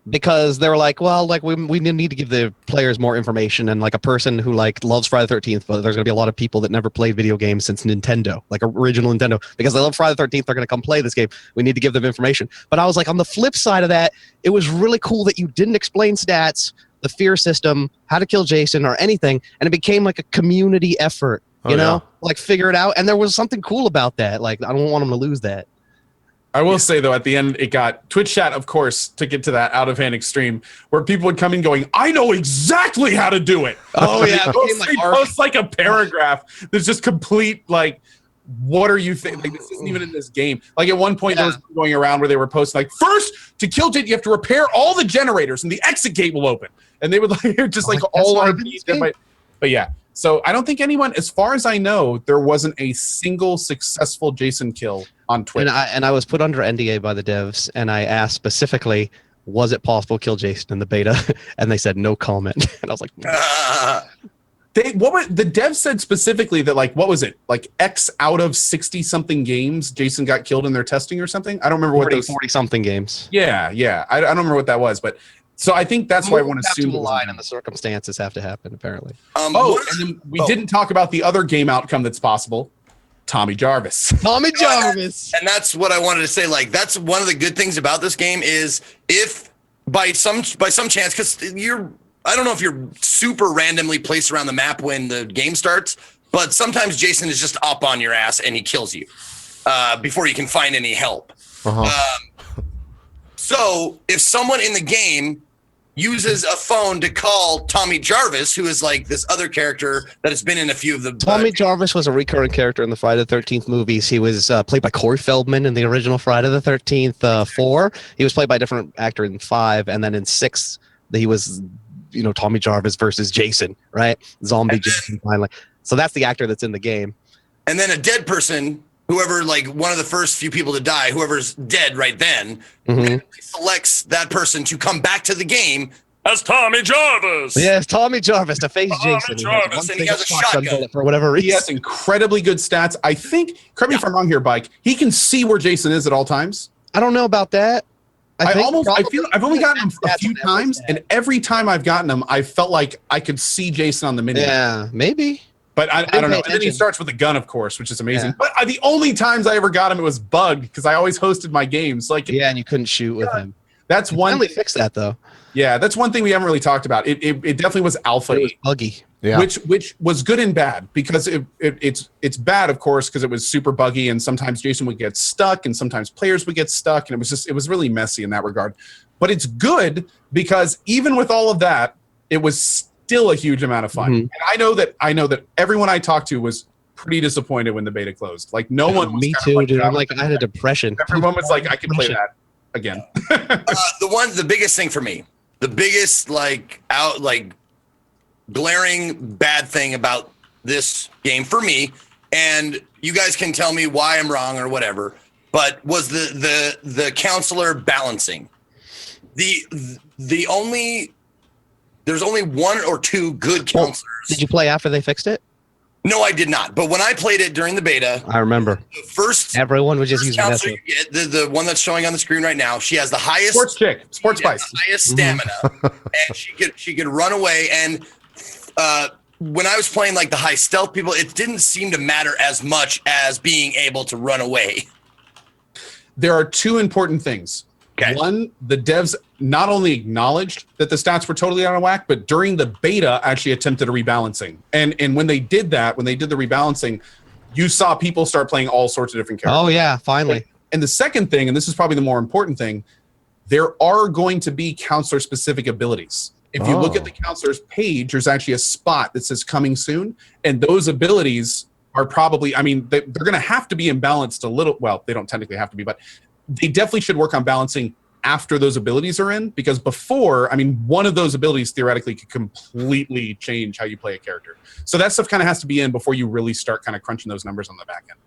because they were like, well, like we need to give the players more information, and like a person who like loves Friday the 13th, but there's gonna be a lot of people that never played video games since Nintendo, like original Nintendo, because they love Friday the 13th, they're gonna come play this game. We need to give them information. But I was like, on the flip side of that, it was really cool that you didn't explain stats, the fear system, how to kill Jason, or anything, and it became like a community effort. You know, like figure it out, and there was something cool about that. Like I don't want them to lose that. I will say, though, at the end, it got Twitch chat, of course, took it to that out-of-hand extreme where people would come in going, I know exactly how to do it. Oh, yeah. They post like a paragraph that's just complete, like, what are you thinking? Like, this isn't even in this game. Like, at one point, there was going around where they were posting, like, first, to kill Jade, you have to repair all the generators, and the exit gate will open. And they would, like, just, like, all RP. But, yeah. So, I don't think anyone, as far as I know, there wasn't a single successful Jason kill on Twitch. And I was put under NDA by the devs, and I asked specifically, was it possible to kill Jason in the beta? And they said no comment. And I was like, the devs said specifically that, like, what was it? Like X out of 60 something games, Jason got killed in their testing or something. I don't remember 40 something games. Yeah. I don't remember what that was, but so I think that's why I want to assume the line and the circumstances have to happen, apparently. And then we didn't talk about the other game outcome that's possible. Tommy Jarvis. Tommy Jarvis. And that's what I wanted to say. Like, that's one of the good things about this game is if by some chance, because I don't know if you're super randomly placed around the map when the game starts, but sometimes Jason is just up on your ass and he kills you before you can find any help. So if someone in the game uses a phone to call Tommy Jarvis, who is like this other character that has been in a few of the... Tommy Jarvis was a recurring character in the Friday the 13th movies. He was played by Corey Feldman in the original Friday the 13th 4. He was played by a different actor in 5, and then in 6, he was, you know, Tommy Jarvis versus Jason, right? Zombie Jason, finally. So that's the actor that's in the game. And then a dead person, whoever, like one of the first few people to die, whoever's dead right then, selects that person to come back to the game as Tommy Jarvis. Yes, Tommy Jarvis to face Jason. Jarvis, and he has a shotgun for whatever reason. He has incredibly good stats. I think, correct me if I'm wrong here, Bike, he can see where Jason is at all times. I don't know about that. I've only gotten him a few times, and every time I've gotten him, I felt like I could see Jason on the menu. Yeah, maybe. But I don't know. And then he starts with a gun, of course, which is amazing. Yeah. But the only times I ever got him, it was bugged because I always hosted my games. Like, yeah, and you couldn't shoot with him. That's one. Finally fixed that though. Yeah, that's one thing we haven't really talked about. It definitely was alpha. It was buggy. Yeah. Which was good and bad because it's bad, of course, because it was super buggy and sometimes Jason would get stuck and sometimes players would get stuck and it was really messy in that regard. But it's good because even with all of that, it was still a huge amount of fun. And I know that everyone I talked to was pretty disappointed when the beta closed. Like no one was me too, like, dude. I'm like, I had a depression. Everyone was like, I can play that again. The biggest thing for me, the biggest glaring bad thing about this game for me, and you guys can tell me why I'm wrong or whatever, but was the counselor balancing. There's only one or two good counselors. Did you play after they fixed it? No, I did not. But when I played it during the beta, I remember everyone would just use Vanessa. The one that's showing on the screen right now. She has the highest sports spice, highest stamina, and she could run away. And when I was playing like the high stealth people, it didn't seem to matter as much as being able to run away. There are two important things. Okay. One, the devs not only acknowledged that the stats were totally out of whack, but during the beta actually attempted a rebalancing. And when they did that, when they did the rebalancing, you saw people start playing all sorts of different characters. Oh yeah, finally. And the second thing, and this is probably the more important thing, there are going to be counselor-specific abilities. If you look at the counselor's page, there's actually a spot that says coming soon, and those abilities are probably, I mean, they're going to have to be imbalanced a little. Well, they don't technically have to be, but they definitely should work on balancing after those abilities are in, because before, I mean, one of those abilities theoretically could completely change how you play a character. So that stuff kind of has to be in before you really start kind of crunching those numbers on the back end.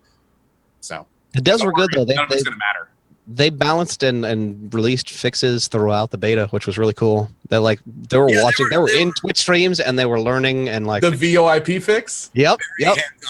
So The devs were good though. none of it's going to matter. They balanced and released fixes throughout the beta, which was really cool. They were watching, they were in Twitch streams and they were learning and like The VoIP fix? Yep.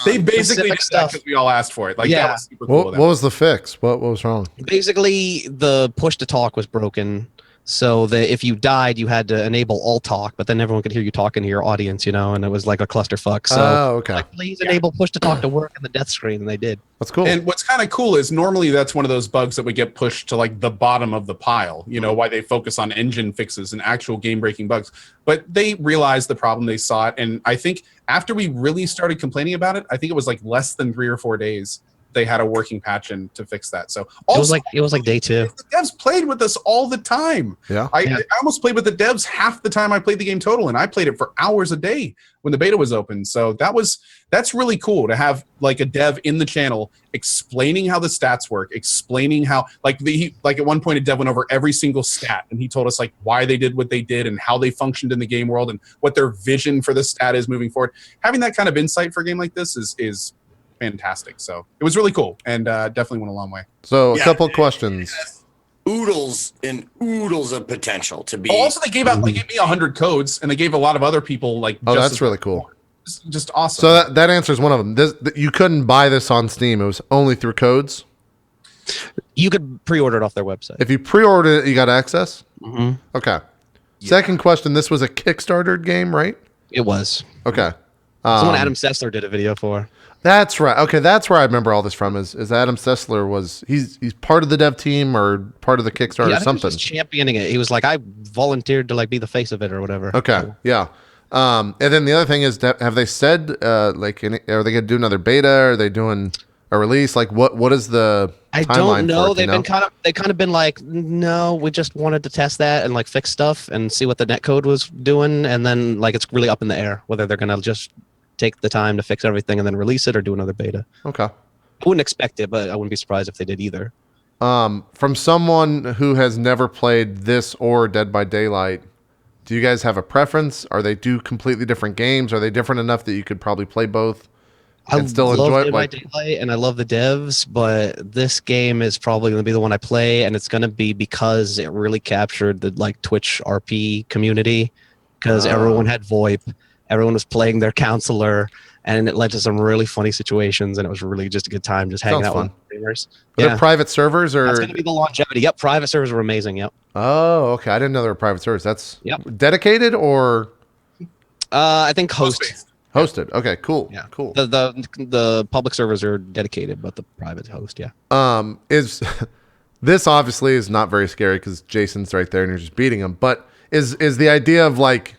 They basically did that stuff. because we all asked for it. Like, Yeah. that was super cool. What was the fix? What was wrong? Basically, the push to talk was broken, so that if you died, you had to enable all talk, but then everyone could hear you talking to your audience, and it was like a clusterfuck. So, Okay. like, please enable push to talk to work in the death screen, and they did. That's cool. And what's kind of cool is normally that's one of those bugs that would get pushed to like the bottom of the pile, why they focus on engine fixes and actual game breaking bugs. But they realized the problem, they saw it. And I think after we really started complaining about it, I think it was like less than 3 or 4 days they had a working patch in to fix that. So also, It was like day 2. the devs played with us all the time. Yeah. I almost played with the devs half the time I played the game total, and I played it for hours a day when the beta was open. So that's really cool to have like a dev in the channel explaining how the stats work, explaining how like at one point a dev went over every single stat, and he told us like why they did what they did and how they functioned in the game world and what their vision for the stat is moving forward. Having that kind of insight for a game like this is fantastic. So it was really cool, and definitely went a long way. So a couple questions. Oodles and oodles of potential to be. Also, they gave me 100 codes, and they gave a lot of other people like. Oh, just that's as really cool. Just awesome. So that answers one of them. You couldn't buy this on Steam. It was only through codes. You could pre-order it off their website. If you pre-ordered it, you got access? Mm-hmm. Okay. Second question. This was a Kickstarter game, right? It was. Okay. Someone Adam Sessler did a video for. That's right. Okay, that's where I remember all this from. Is Adam Sessler he's part of the dev team or part of the Kickstarter or something? He was just championing it. He was like, I volunteered to like be the face of it or whatever. Okay, yeah. And then the other thing is, have they said are they going to do another beta? Are they doing a release? Like what is the I timeline don't know. for it, They've kind of been like, no, we just wanted to test that and like fix stuff and see what the netcode was doing, and then like it's really up in the air whether they're gonna just take the time to fix everything and then release it or do another beta. Okay. I wouldn't expect it, but I wouldn't be surprised if they did either. From someone who has never played this or Dead by Daylight, do you guys have a preference? Are they two completely different games? Are they different enough that you could probably play both and still enjoy it? Dead by Daylight, and I love the devs, but this game is probably going to be the one I play, and it's going to be because it really captured the like Twitch RP community, because everyone had VoIP, everyone was playing their counselor, and it led to some really funny situations, and it was really just a good time just hanging out with streamers. Are there private servers or? That's going to be the longevity. Yep, private servers were amazing. Yep. Oh, okay. I didn't know there were private servers. That's dedicated or? I think hosted. Okay, cool. Yeah, cool. The public servers are dedicated, but the private host, Is this obviously is not very scary because Jason's right there and you're just beating him. But is the idea of like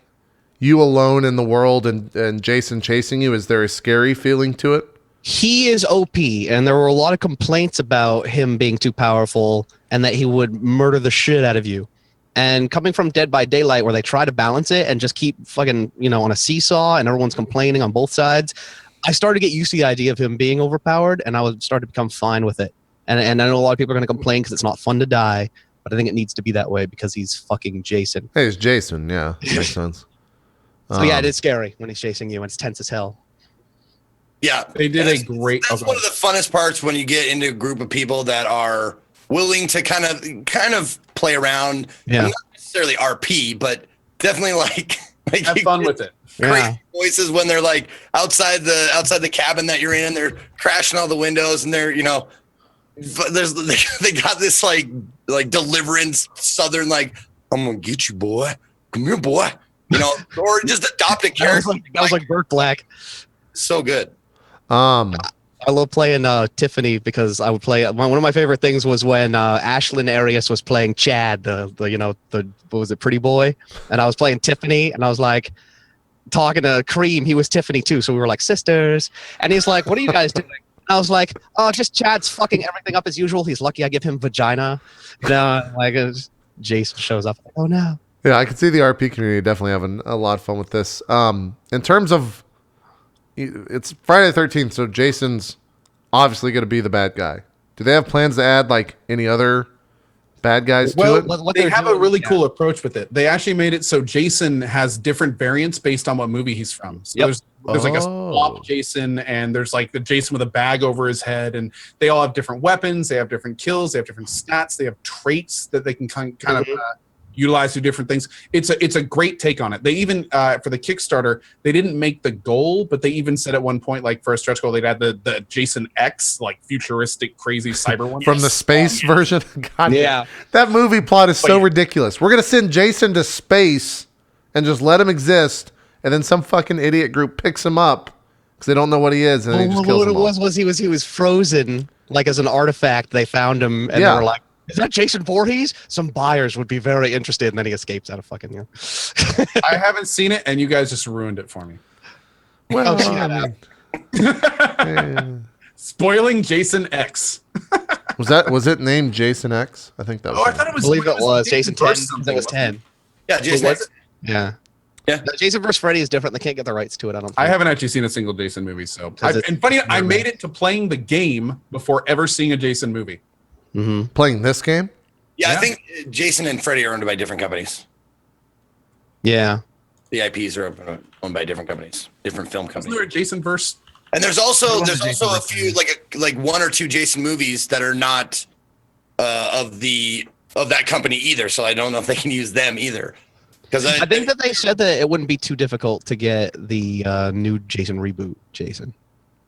you alone in the world and Jason chasing you? Is there a scary feeling to it? He is OP, and there were a lot of complaints about him being too powerful and that he would murder the shit out of you. And coming from Dead by Daylight, where they try to balance it and just keep fucking, on a seesaw and everyone's complaining on both sides, I started to get used to the idea of him being overpowered, and I would start to become fine with it. And I know a lot of people are going to complain because it's not fun to die, but I think it needs to be that way because he's fucking Jason. Hey, it's Jason. Yeah, makes sense. So yeah, it is scary when he's chasing you, and it's tense as hell. Yeah, they did a great. That's one of the funnest parts when you get into a group of people that are willing to kind of play around. Yeah, not necessarily RP, but definitely like have fun with it. Crazy voices when they're like outside the cabin that you're in. They're crashing all the windows, and they're they got this like Deliverance Southern like, I'm gonna get you, boy. Come here, boy. Or just adopt a character. That was like Burt Black. So good. I love playing Tiffany because I would play. One of my favorite things was when Ashlyn Arias was playing Chad, the what was it, Pretty Boy, and I was playing Tiffany, and I was like talking to Cream. He was Tiffany too, so we were like sisters. And he's like, "What are you guys doing?" I was like, oh, just Chad's fucking everything up as usual. He's lucky I give him vagina. Jason shows up. Like, oh no. Yeah, I can see the RP community definitely having a lot of fun with this. In terms of, it's Friday the 13th, so Jason's obviously going to be the bad guy. Do they have plans to add like any other bad guys to it? What They they're have a doing- really cool approach with it. They actually made it so Jason has different variants based on what movie he's from. So Yep. there's like a Oh. swap Jason, and there's like the Jason with a bag over his head, and they all have different weapons. They have different kills. They have different stats. They have traits that they can kind of utilize to different things. It's a great take on it. They even for the Kickstarter, they didn't make the goal, but they even said at one point, like for a stretch goal, they'd add the Jason X, like futuristic, crazy cyber one From the space version? God, Yeah. that movie plot is so yeah. ridiculous. We're going to send Jason to space and just let him exist, and then some fucking idiot group picks him up because they don't know what he is, and then he just kills what it them all. was he was frozen like as an artifact. They found him and Yeah. they were like, "Is that Jason Voorhees?" Some buyers would be very interested, and then he escapes out of fucking here. I haven't seen it, and you guys just ruined it for me. Well, Oh, shut I mean, Spoiling Jason X. was it named Jason X? I think that was. Oh, I it. thought it I was. believe it was Jason 10. versus I think something, it was wasn't 10. Yeah, Jason. was it? Yeah. Yeah. No, Jason vs. Freddy is different. They can't get the rights to it. I don't think. I haven't actually seen a single Jason movie, so it's- and funny, I made it to playing the game before ever seeing a Jason movie. Mhm. Playing this game? Yeah, Yeah. I think Jason and Freddy are owned by different companies. Yeah. The IPs are owned by different companies, different film Isn't companies. there a Jason verse? And there's also Jason a few like one or two Jason movies that are not of that company either. So I don't know if they can use them either. Because I think that they said that it wouldn't be too difficult to get the new Jason reboot, Jason.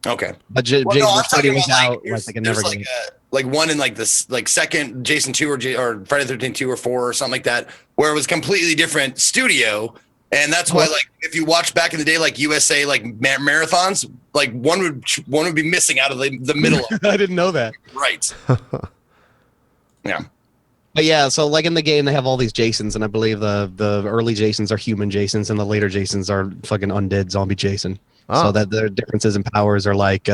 okay. But Well, Jason no, I'm vs. Freddy talking was about out. there's- Like they can never there's get it. like one in like this like second Jason 2 or Friday the 13th 2 or 4 or something like that, where it was completely different studio. And that's why, like, if you watch back in the day, like USA, like marathons, like one would be missing out of the middle. Of I didn't know that. right. Yeah. But yeah, so like in the game, they have all these Jasons, and I believe the early Jasons are human Jasons, and the later Jasons are fucking undead zombie Jason. Oh. So that their differences in powers are like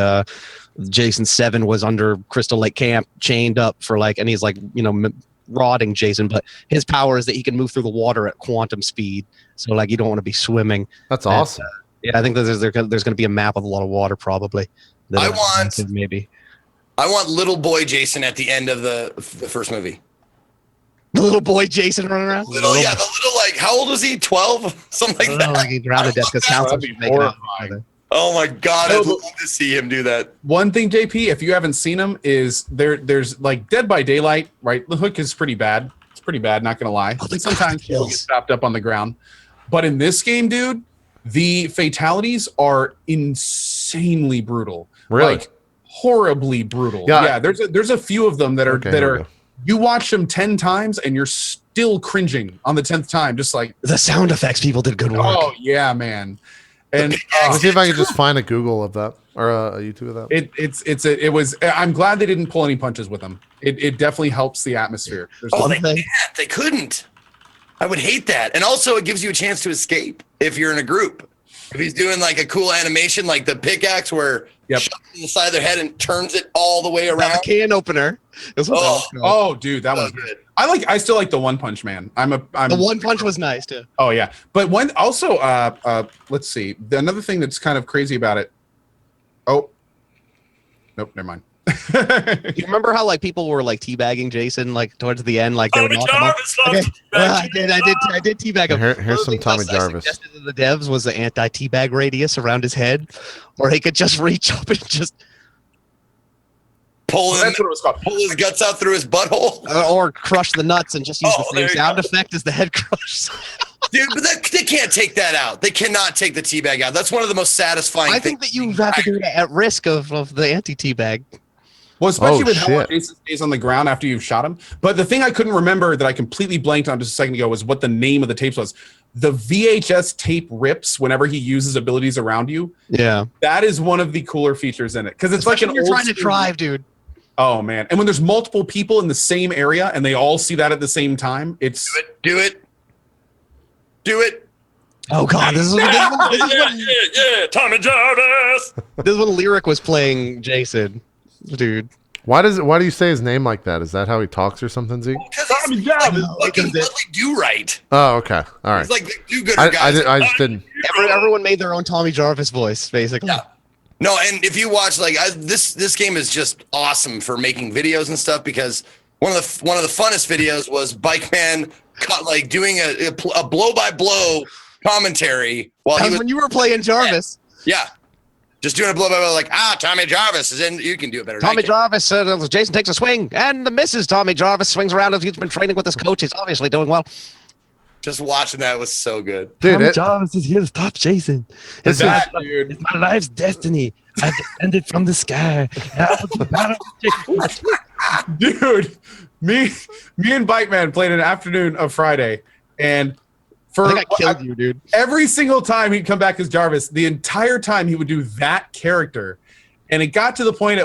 Jason 7 was under Crystal Lake Camp, chained up for like, and he's like, rotting Jason, but his power is that he can move through the water at quantum speed. So like you don't want to be swimming. That's And, awesome. Yeah, I think there's going to be a map with a lot of water probably. I want- maybe I want little boy Jason at the end of the first movie. the little boy Jason running around. The little like, how old was he? 12? Something like Oh, that. like he drowned to death because That'd council be making out. horrifying. Oh my God. No, I'd but- love to see him do that. One thing, JP, if you haven't seen them, is there's like Dead by Daylight, right? The hook is pretty bad. It's pretty bad, not gonna lie. Oh, the And sometimes people get kills. stopped up on the ground. But in this game, dude, the fatalities are insanely brutal. Really? Like horribly brutal. Yeah. Yeah, there's a few of them that are Okay, here we go. you watch them 10 times and you're still cringing on the 10th time, just like, The sound effects people did good work. oh yeah, man. And Let's see if I can just find a Google of that or a YouTube of that. it was. I'm glad they didn't pull any punches with them. It definitely helps the atmosphere. There's Oh, One they thing- can't. They couldn't. I would hate that. And also, it gives you a chance to escape if you're in a group. If he's doing like a cool animation, like the pickaxe where Yep. shoves it in the side of their head and turns it all the way Now, around. the can opener. Is what that was called. oh, dude, that So was. good. I still like the One Punch Man. I'm. The one punch was nice too. Oh yeah, but one also. Let's see. Another thing that's kind of crazy about it. Oh. Nope. Never mind. You remember how like people were like teabagging Jason like towards the end, like they would knock him off? Okay. Well, I did teabag him. Here's some One of the Tommy things Jarvis. I suggested to the devs was the anti-teabag radius around his head, or he could just reach up and just, Pull That's what it was called. his guts out through his butthole. or crush the nuts and just use Oh, the there same you sound go. effect as the head crush. Dude, but they can't take that out. They cannot take the teabag out. That's one of the most satisfying I things. think that you have to do it at risk of the anti-teabag. Well, especially Oh, with how long shit. Jason stays on the ground after you've shot him. But the thing I couldn't remember that I completely blanked on just a second ago was what the name of the tapes was. The VHS tape rips whenever he uses abilities around you. Yeah, That is one of the cooler features in it because it's like an you're old trying to school- drive, dude. Oh man! And when there's multiple people in the same area and they all see that at the same time, it's Do it. Do it. Oh God, this is Tommy Jarvis. when Lyric was playing Jason, dude. Why do you say his name like that? Is that how he talks or something, Zeke? Because he's like fucking Dudley Do Right. Oh, okay. All right. He's like the do-gooder guy. I just didn't. Everyone made their own Tommy Jarvis voice, basically. Yeah. No, and if you watch this game is just awesome for making videos and stuff because one of the funnest videos was Bike Man doing a blow by blow commentary while he was when you were playing Jarvis. Yeah. Just doing a blow by blow like Tommy Jarvis is in. You can do it better. Tommy Jarvis, Jason takes a swing, and the misses. Tommy Jarvis swings around as he's been training with his coach. He's obviously doing well. Just watching that was so good. Dude, Tommy Jarvis is here to stop Jason. It's My life's destiny. I descended from the sky. dude. Me and Bike Man played an afternoon of Friday, and I think I killed you, dude. every single time he'd come back as Jarvis, the entire time he would do that character, and it got to the point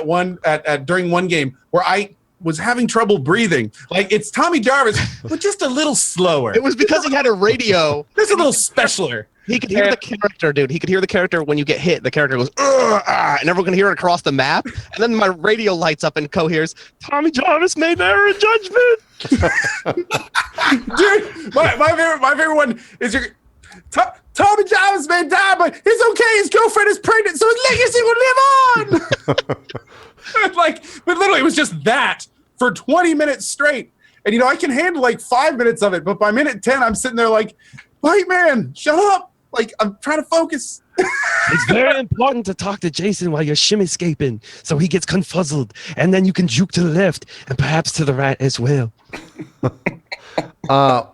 during one game where I was having trouble breathing. Like it's Tommy Jarvis, but just a little slower. It was because he had a radio. Just a little specialer. He could hear the character, dude. He could hear the character when you get hit. The character goes, and everyone can hear it across the map. And then my radio lights up and coheres, Tommy Jarvis made an error in judgment. Dude, my favorite one is your Tommy Jarvis may die, but it's okay. His girlfriend is pregnant, so his legacy will live on. But literally, it was just that for 20 minutes straight. And I can handle like 5 minutes of it, but by minute 10, I'm sitting there like, Bite Man, shut up! Like I'm trying to focus. It's very important to talk to Jason while you're shim escaping, so he gets confuzzled, and then you can juke to the left and perhaps to the right as well.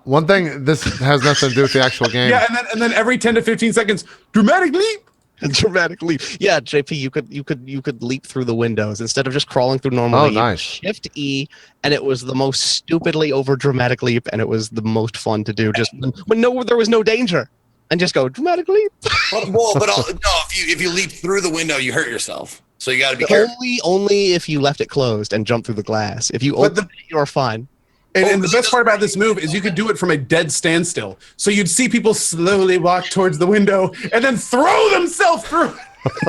One thing, this has nothing to do with the actual game. Yeah, and then every 10 to 15 seconds, dramatic leap. Dramatic leap. Yeah, JP, you could leap through the windows instead of just crawling through normally. Oh, nice. Shift E, and it was the most stupidly over dramatic leap, and it was the most fun to do. Just when there was no danger, and just go dramatic leap. If you leap through the window, you hurt yourself. So you got to be careful. Only if you left it closed and jumped through the glass. If you opened it, you're fine. And the best part about this move is you could do it from a dead standstill. So you'd see people slowly walk towards the window and then throw themselves through,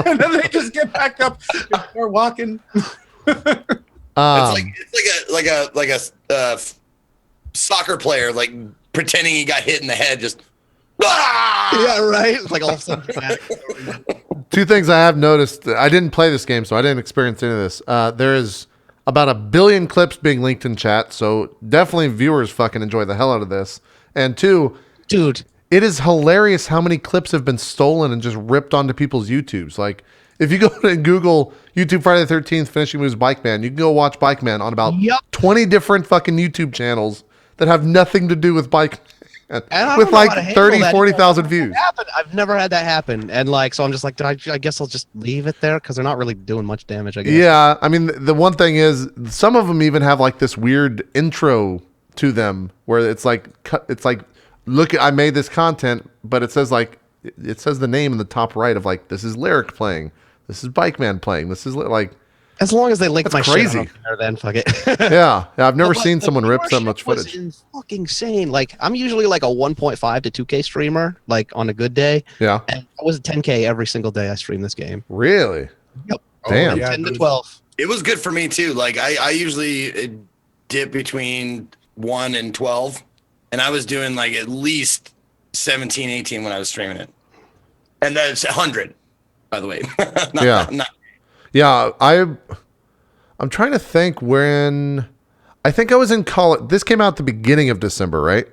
and then they just get back up and start walking. It's like a soccer player like pretending he got hit in the head. Just Yeah, right. It's like all of a sudden. Two things I have noticed. I didn't play this game, so I didn't experience any of this. There is about 1 billion clips being linked in chat, so definitely viewers fucking enjoy the hell out of this. And two, Dude, it is hilarious how many clips have been stolen and just ripped onto people's YouTubes. Like, if you go and Google YouTube Friday the 13th Finishing Moves Bike Man, you can go watch Bike Man on about 20 different fucking YouTube channels that have nothing to do with Bike Man. With like 30, 40,000 views. I've never had that happen. And so I'm just like, I guess I'll just leave it there because they're not really doing much damage, I guess. Yeah, I mean, the one thing is, some of them even have like this weird intro to them where it's like, look, I made this content, but it says the name in the top right of like, this is Lyric playing, this is Bike Man playing, this is like. As long as they link my crazy. shit, I don't care, then fuck it. Yeah, I've never seen someone rip so much footage. Was fucking insane. Like, I'm usually like a 1.5 to 2K streamer, like on a good day. Yeah. And I was 10K every single day I stream this game. Really? Yep. Damn. 10 to 12. It was good for me too. Like I usually dip between 1 and 12, and I was doing like at least 17, 18 when I was streaming it, and that's 100, by the way. Not Yeah, I'm trying to think when. I think I was in college. This came out the beginning of December, right?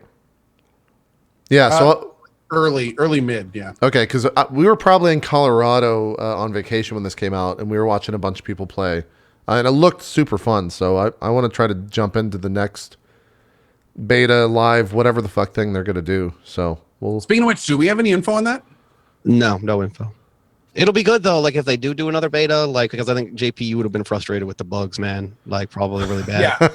Yeah, so early mid, yeah. Okay, because we were probably in Colorado on vacation when this came out, and we were watching a bunch of people play, and it looked super fun. So I want to try to jump into the next beta, live, whatever the fuck thing they're gonna do. So we'll. Speaking of which, do we have any info on that? No info. It'll be good though, like if they do another beta, like because I think JP, you would have been frustrated with the bugs, man. Like probably really bad. Yeah,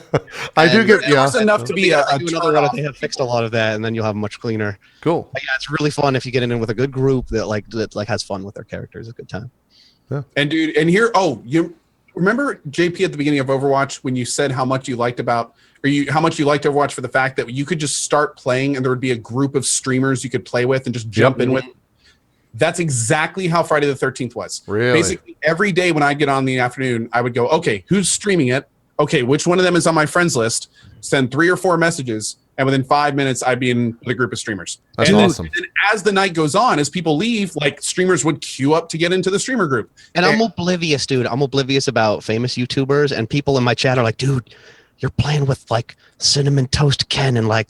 I do get It's enough to be a do another one if they have fixed a lot of that, and then you'll have much cleaner. Cool. But yeah, it's really fun if you get in with a good group that has fun with their characters. It's a good time. And dude, and here, remember JP at the beginning of Overwatch when you said how much you liked Overwatch for the fact that you could just start playing and there would be a group of streamers you could play with and just jump in with. That's exactly how Friday the 13th was. Really? Basically, every day when I get on in the afternoon, I would go, okay, who's streaming it? Okay, which one of them is on my friends list? Send 3 or 4 messages, and within 5 minutes, I'd be in the group of streamers. That's awesome. And as the night goes on, as people leave, like streamers would queue up to get into the streamer group. And I'm oblivious, dude. I'm oblivious about famous YouTubers, and people in my chat are like, dude, you're playing with like Cinnamon Toast Ken and like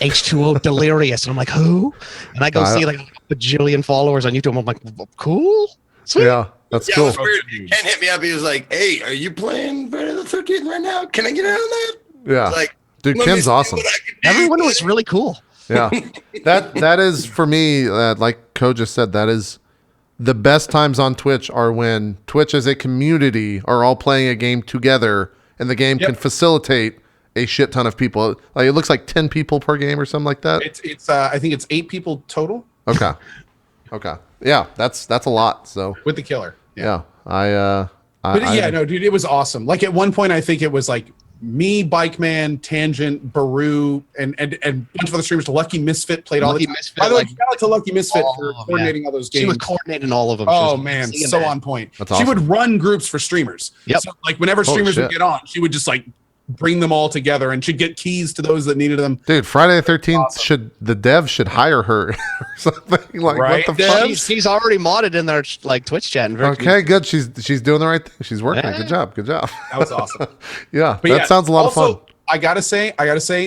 H2O Delirious. And I'm like, who? And I go see like a bajillion followers on YouTube. I'm like, cool. Sweet. Yeah, that's cool. It was weird. Ken hit me up. He was like, hey, are you playing Friday the 13th right now? Can I get in on that? Yeah. Like, dude, Ken's awesome. Everyone was really cool. Yeah. That is for me, like Ko just said, that is the best times on Twitch are when Twitch as a community are all playing a game together and the game can facilitate a shit ton of people. Like it looks like 10 people per game or something like that. It's I think it's 8 people total. Okay. Yeah, that's a lot. So with the killer. Yeah. No, dude, it was awesome. Like at one point, I think it was like me, Bike Man, Tangent, Baru, and a bunch of other streamers. Lucky Misfit played all the time. By the way, shout out to Lucky Misfit for coordinating all those games. She was coordinating all of them. Oh man, so on point. That's She awesome. would run groups for streamers. Yep. So like whenever streamers would get on, she would just like bring them all together, and she'd get keys to those that needed them. Dude, Friday the 13th the dev should hire her or something. Like Right, what the fuck? She's already modded in their like Twitch chat. And Okay, good. She's doing the right thing. She's working. Yeah. Good job. That was awesome. Yeah, But that sounds a lot of also, fun. I gotta say,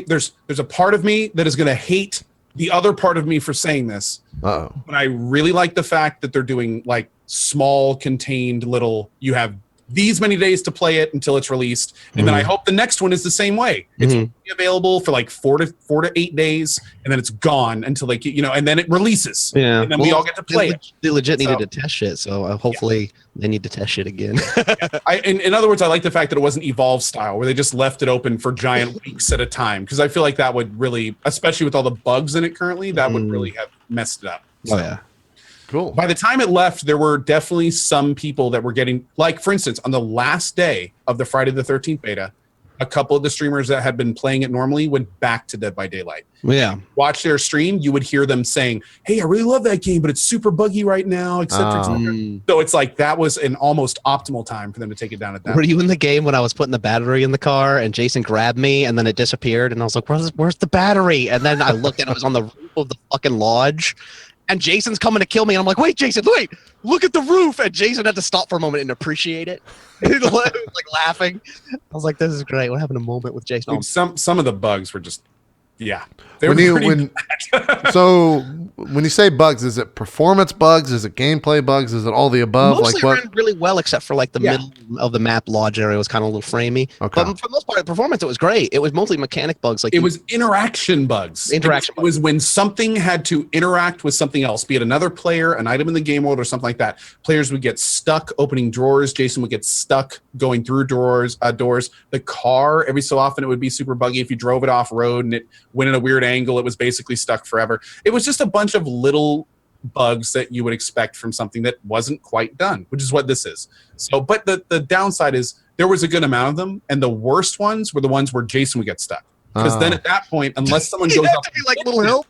there's a part of me that is gonna hate the other part of me for saying this. Uh-oh. But I really like the fact that they're doing like small, contained little. You have these many days to play it until it's released, and then I hope the next one is the same way. It's only available for like 4 to 8 days, and then it's gone until they, and then it releases. Yeah, and then we all get to play it. They legit needed to test shit, so hopefully they need to test shit again. In other words, I like the fact that it wasn't Evolve style, where they just left it open for giant weeks at a time, because I feel like that would really, especially with all the bugs in it currently, that would really have messed it up. Oh yeah. Cool. By the time it left, there were definitely some people that were getting, like, for instance, on the last day of the Friday the 13th beta, a couple of the streamers that had been playing it normally went back to Dead by Daylight. Yeah. Watch their stream, you would hear them saying, hey, I really love that game, but it's super buggy right now, etc. So it's like that was an almost optimal time for them to take it down at that. Were you in the game when I was putting the battery in the car and Jason grabbed me and then it disappeared and I was like, where's the battery? And then I looked and it was on the roof of the fucking lodge. And Jason's coming to kill me. And I'm like, wait, Jason, wait, look at the roof. And Jason had to stop for a moment and appreciate it. He was like laughing. I was like, this is great. We're having a moment with Jason. Dude, some of the bugs were just, So when you say bugs, is it performance bugs? Is it gameplay bugs? Is it all the above? Mostly like what? ran really well, except for like the middle of the map lodge area was kind of a little framey. Okay. But for the most part, the performance, it was great. It was mostly mechanic bugs. Like it was interaction bugs. It was when something had to interact with something else, be it another player, an item in the game world, or something like that. Players would get stuck opening drawers. Jason would get stuck going through doors. The car, every so often, it would be super buggy. If you drove it off road and it went in a weird angle, it was basically stuck forever. It was just a bunch of little bugs that you would expect from something that wasn't quite done, which is what this is. So, but the downside is there was a good amount of them, and the worst ones were the ones where Jason would get stuck. Because then at that point, unless someone goes up to be like little help.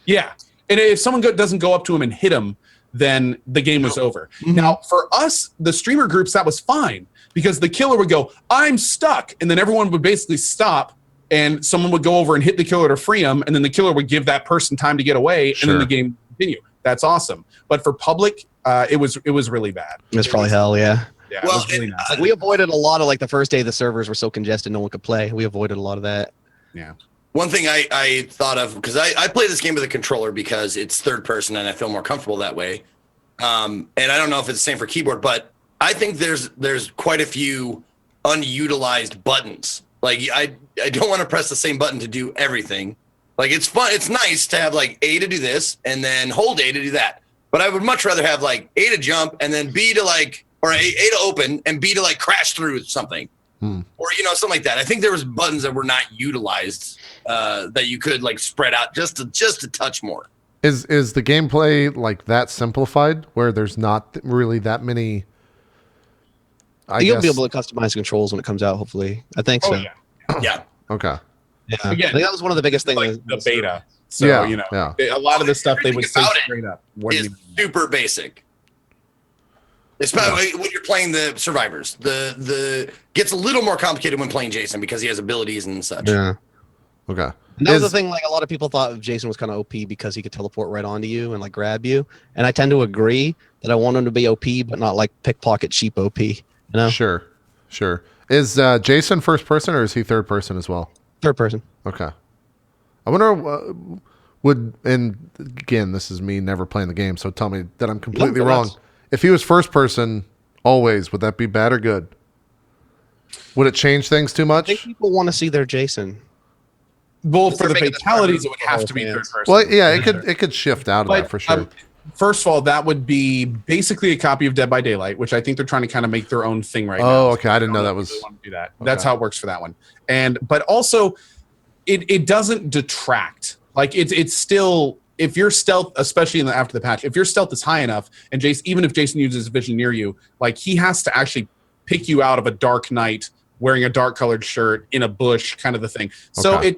Yeah. And if someone doesn't go up to him and hit him, then the game was over. Now, for us, the streamer groups, that was fine, because the killer would go, I'm stuck, and then everyone would basically stop, and someone would go over and hit the killer to free him, and then the killer would give that person time to get away, and then the game would continue. That's awesome. But for public, it was really bad. It was probably hell, yeah. Yeah, Well, it was really nasty. Like, we avoided a lot of like the first day the servers were so congested no one could play. We avoided a lot of that. Yeah. One thing I thought of, because I play this game with a controller because it's third person and I feel more comfortable that way. And I don't know if it's the same for keyboard, but I think there's quite a few unutilized buttons. Like I don't want to press the same button to do everything. Like it's fun. It's nice to have like A to do this and then hold A to do that. But I would much rather have like A to jump and then B to like, or A to open and B to like crash through something. Or, something like that. I think there was buttons that were not utilized that you could like spread out just a touch more. Is the gameplay like that simplified where there's not really that many You'll be able to customize controls when it comes out. Hopefully, I think so. yeah. Yeah. Okay. Yeah, Again, I think that was one of the biggest things. Like the beta. So, Yeah, you know, yeah. a lot of the stuff they would say Everything about it straight up. What do Is you mean? super basic. Especially when you're playing the survivors. The gets a little more complicated when playing Jason because he has abilities and such. Yeah. Okay. And that was the thing. Like a lot of people thought Jason was kind of OP because he could teleport right onto you and like grab you. And I tend to agree that I want him to be OP, but not like pickpocket cheap OP. You know, Sure. Is Jason first person or is he third person as well? third person. Okay. I wonder and again, this is me never playing the game, so tell me that I'm completely No, wrong. that's- If he was first person always, would that be bad or good? Would it change things too I think much? people want to see their Jason. Well, They're for the making this fatalities, harder it would for have all to be third fans. person. Well, yeah, it could shift out of that for sure. First of all, that would be basically a copy of Dead by Daylight, which I think they're trying to kind of make their own thing right now. Oh, So okay. I didn't know don't that if was. they want to do that. That's Okay. how it works for that one. But also, it doesn't detract. Like it's still, if your stealth, especially after the patch, if your stealth is high enough, and Jason, even if Jason uses vision near you, like he has to actually pick you out of a dark night wearing a dark colored shirt in a bush, kind of the thing. So Okay.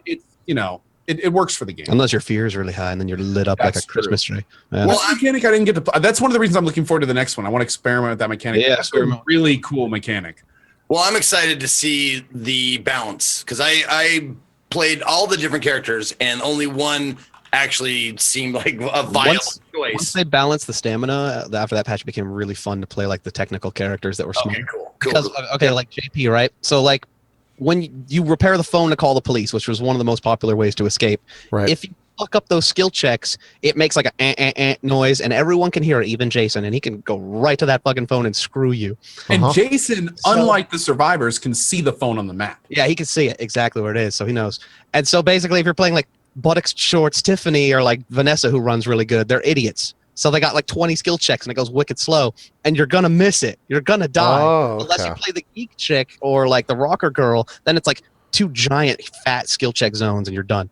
it works for the game. Unless your fear is really high and then you're lit up That's like a Christmas tree. Yeah. Well, that's a mechanic I didn't get to. That's one of the reasons I'm looking forward to the next one. I want to experiment with that mechanic. Yeah, That's a really cool mechanic. Well, I'm excited to see the balance because I played all the different characters and only one actually seemed like a viable Once choice. they balanced the stamina, after that patch, it became really fun to play like the technical characters that were smart. Okay, cool. Because okay, like JP, right? So like when you repair the phone to call the police, which was one of the most popular ways to escape, Right. if you fuck up those skill checks, it makes like a noise, and everyone can hear it, even Jason, and he can go right to that fucking phone and screw you. And Uh-huh. Jason, unlike the survivors, can see the phone on the map. Yeah, he can see it exactly where it is, so he knows. And so basically, if you're playing like buttocks shorts Tiffany or like Vanessa, who runs really good, they're idiots. So they got like 20 skill checks and it goes wicked slow, and you're gonna miss it. You're gonna die Oh, unless you okay. play the geek chick or like the rocker girl. Then it's like 2 giant fat skill check zones and you're done.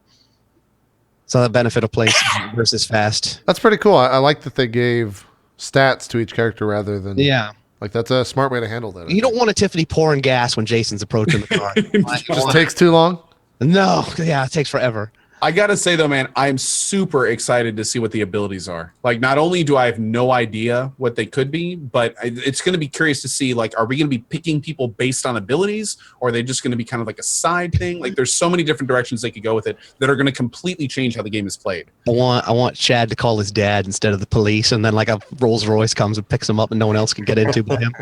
So the benefit of playing versus fast. That's pretty cool. I like that they gave stats to each character rather than Yeah, like that's a smart way to handle that. I you don't think. want a Tiffany pouring gas when Jason's approaching the car. It just takes too long. No, yeah, it takes forever. I gotta say though, man, I'm super excited to see what the abilities are. Like, not only do I have no idea what they could be, but it's going to be curious to see. Like, are we going to be picking people based on abilities, or are they just going to be kind of like a side thing? Like, there's so many different directions they could go with it that are going to completely change how the game is played. I want Chad to call his dad instead of the police, and then like a Rolls Royce comes and picks him up, and no one else can get into but him.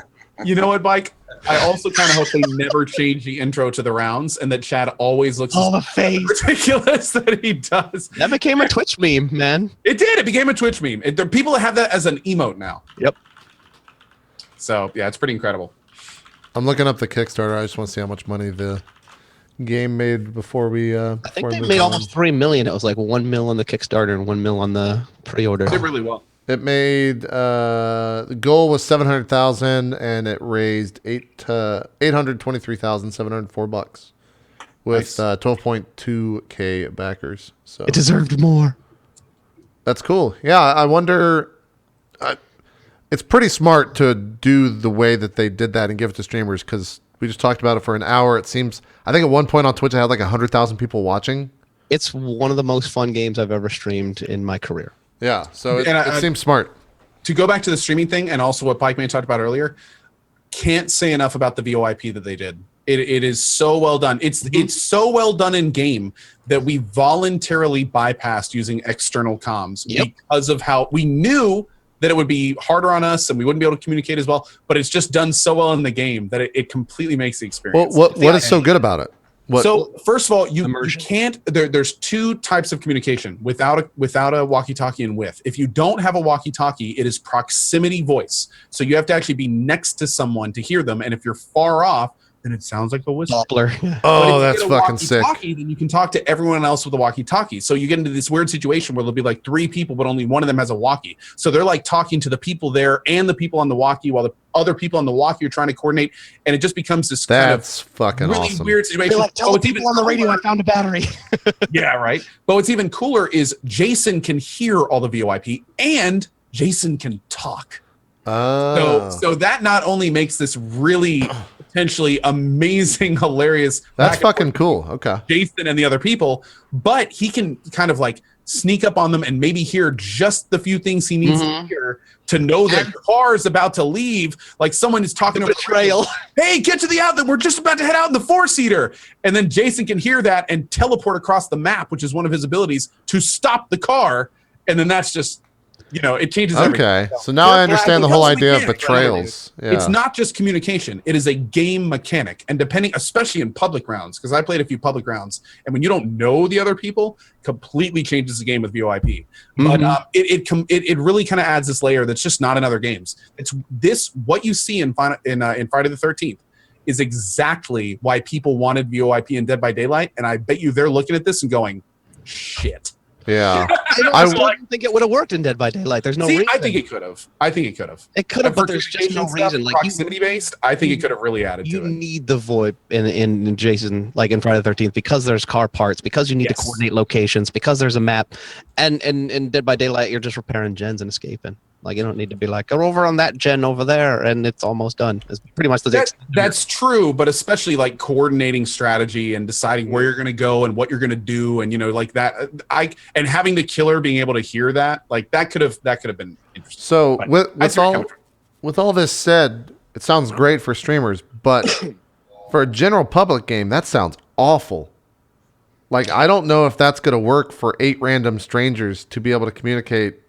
You know what, Mike? I also kind of hope they never change the intro to the rounds, and that Chad always looks Oh, the face. ridiculous that he does. That became a Twitch meme, man. It did. It became a Twitch meme. There are people that have that as an emote now. Yep. So yeah, it's pretty incredible. I'm looking up the Kickstarter. I just want to see how much money the game made before we. I think they made almost 3 million. It was like 1 mil on the Kickstarter and 1 mil on the pre-order. Did really well. It made the goal was 700,000 and it raised $823,704 with Nice. 12.2K backers. So It deserved more. that's cool. Yeah, I wonder. It's pretty smart to do the way that they did that and give it to streamers because we just talked about it for an hour. It seems. I think at one point on Twitch I had like 100,000 people watching. It's one of the most fun games I've ever streamed in my career. Yeah, so it And seems smart. To go back to the streaming thing, and also what Pike May talked about earlier, can't say enough about the VoIP that they did. It is so well done. It's so well done in game that we voluntarily bypassed using external comms because of how we knew that it would be harder on us and we wouldn't be able to communicate as well. But it's just done so well in the game that it completely makes the Well, experience. what is so good about it? What? So first of all, you Immersion. can't. There's 2 types of communication without a walkie-talkie and with. If you don't have a walkie-talkie, it is proximity voice. So you have to actually be next to someone to hear them. And if you're far off, then it sounds like a whisper. Doppler. Oh, But if that's you get a fucking sick. walkie-talkie, then you can talk to everyone else with a walkie-talkie. So you get into this weird situation where there'll be like 3 people, but only one of them has a walkie. So they're like talking to the people there and the people on the walkie while the other people on the walkie are trying to coordinate. And it just becomes this That's fucking kind of really awesome. weird situation. They're like, tell the it's people on the radio I found a battery. yeah, right. But what's even cooler is Jason can hear all the VoIP and Jason can talk. Oh, So that not only makes this really potentially amazing, hilarious. that's back and fucking cool. Okay. Jason and the other people, but he can kind of like sneak up on them and maybe hear just the few things he needs to hear to know that the car is about to leave. Like someone is talking over Betrayal. Hey, get to the outlet. We're just about to head out in the 4-seater. And then Jason can hear that and teleport across the map, which is one of his abilities, to stop the car. And then that's just, it changes everything. Okay. So now I understand the whole idea of mechanic, betrayals. Yeah. It's not just communication. It is a game mechanic. And depending, especially in public rounds, because I played a few public rounds, and when you don't know the other people, completely changes the game with VoIP. But it really kind of adds this layer that's just not in other games. It's what you see in Friday the 13th is exactly why people wanted VoIP in Dead by Daylight. And I bet you they're looking at this and going, shit. Yeah. I don't think it would have worked in Dead by Daylight. There's no reason. I think it could have. It could have, but there's just no reason. Like proximity based, I think it could have really added you to it. need the VoIP in Jason, like in Friday the 13th, because there's car parts, because you need to coordinate locations, because there's a map, and in Dead by Daylight you're just repairing gens and escaping. Like you don't need to be like, go over on that gen over there, and it's almost done. It's pretty much that's true, but especially like coordinating strategy and deciding where you're going to go and what you're going to do, and like that. And having the killer being able to hear that, like that could have been interesting. So But with all this said, it sounds great for streamers, but for a general public game, that sounds awful. Like I don't know if that's going to work for 8 random strangers to be able to communicate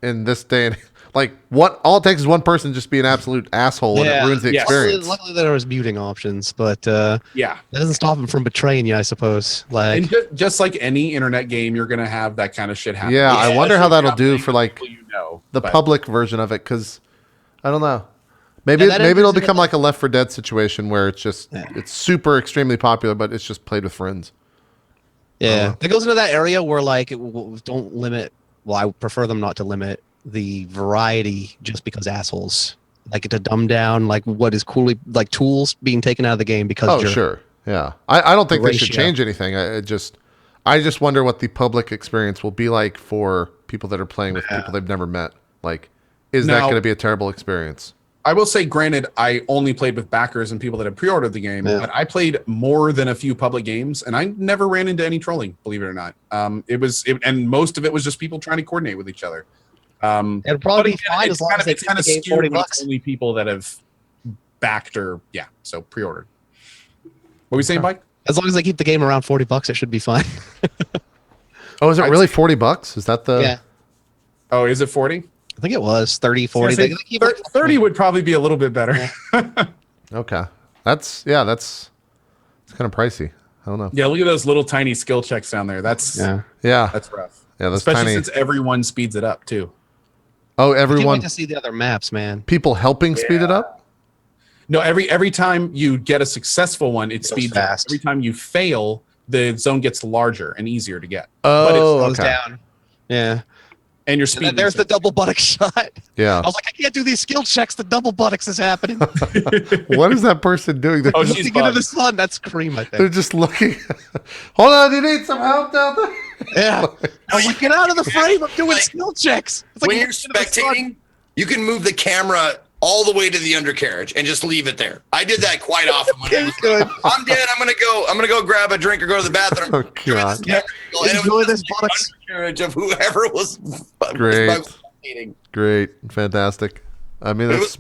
in this day and like what all it takes is one person just be an absolute asshole and it ruins the experience. Luckily there was muting options, but that yeah, doesn't stop him from betraying you, I suppose. Like, and just like any internet game, you're gonna have that kind of shit happen. Yeah, I wonder how that'll do for like the but- public version of it, because I don't know. Maybe it'll become like a Left 4 Dead situation where it's just it's super extremely popular, but it's just played with friends. Yeah, it goes into that area where like don't limit. Well, I prefer them not to limit the variety just because assholes like to dumb down like what is coolly like tools being taken out of the game because Oh sure, yeah. I don't think they should change anything. I just wonder what the public experience will be like for people that are playing with people they've never met. Like, is that going to be a terrible experience? I will say, granted, I only played with backers and people that had pre-ordered the game, but I played more than a few public games, and I never ran into any trolling, believe it or not. And most of it was just people trying to coordinate with each other. It'll probably be fine as long as it's kind of skewed skewed when $40. it's only people that have backed or so pre-ordered. What were we saying, Mike? As long as they keep the game around $40, it should be fine. Oh, is it really $40? Is that the? Yeah, Oh, is it 40? I think it was 30, 40. They keep it 30 would probably be a little bit better. Okay, that's kind of pricey. I don't know. Yeah, look at those little tiny skill checks down there. That's Yeah, that's rough. yeah. Those Especially tiny. since everyone speeds it up too. Oh, I can't everyone. wait to see the other maps, man. People helping speed it up. No, every time you get a successful one, it speeds up. fast. Every time you fail, the zone gets larger and easier to get. Oh, Goes okay. down. Yeah. And your And speed. then there's the double buttocks shot. Yeah. I was like, I can't do these skill checks. The double buttocks is happening. What is that person doing? They're, Oh, just, she's Looking into bugged. the sun. That's cream, I they're think. just looking. Hold on, you need some help down there? Yeah. I'm like, get out of the frame. I'm doing Like, skill checks. It's like when you're looking into the sun. spectating, you can move the camera all the way to the undercarriage and just leave it there. I did that quite often. When I was Good. I'm dead. I'm gonna go grab a drink or go to the bathroom. Oh, God. Yeah. And it Enjoy was this just the buttocks. undercarriage of whoever was Great. spectating. Great, fantastic. I mean, that's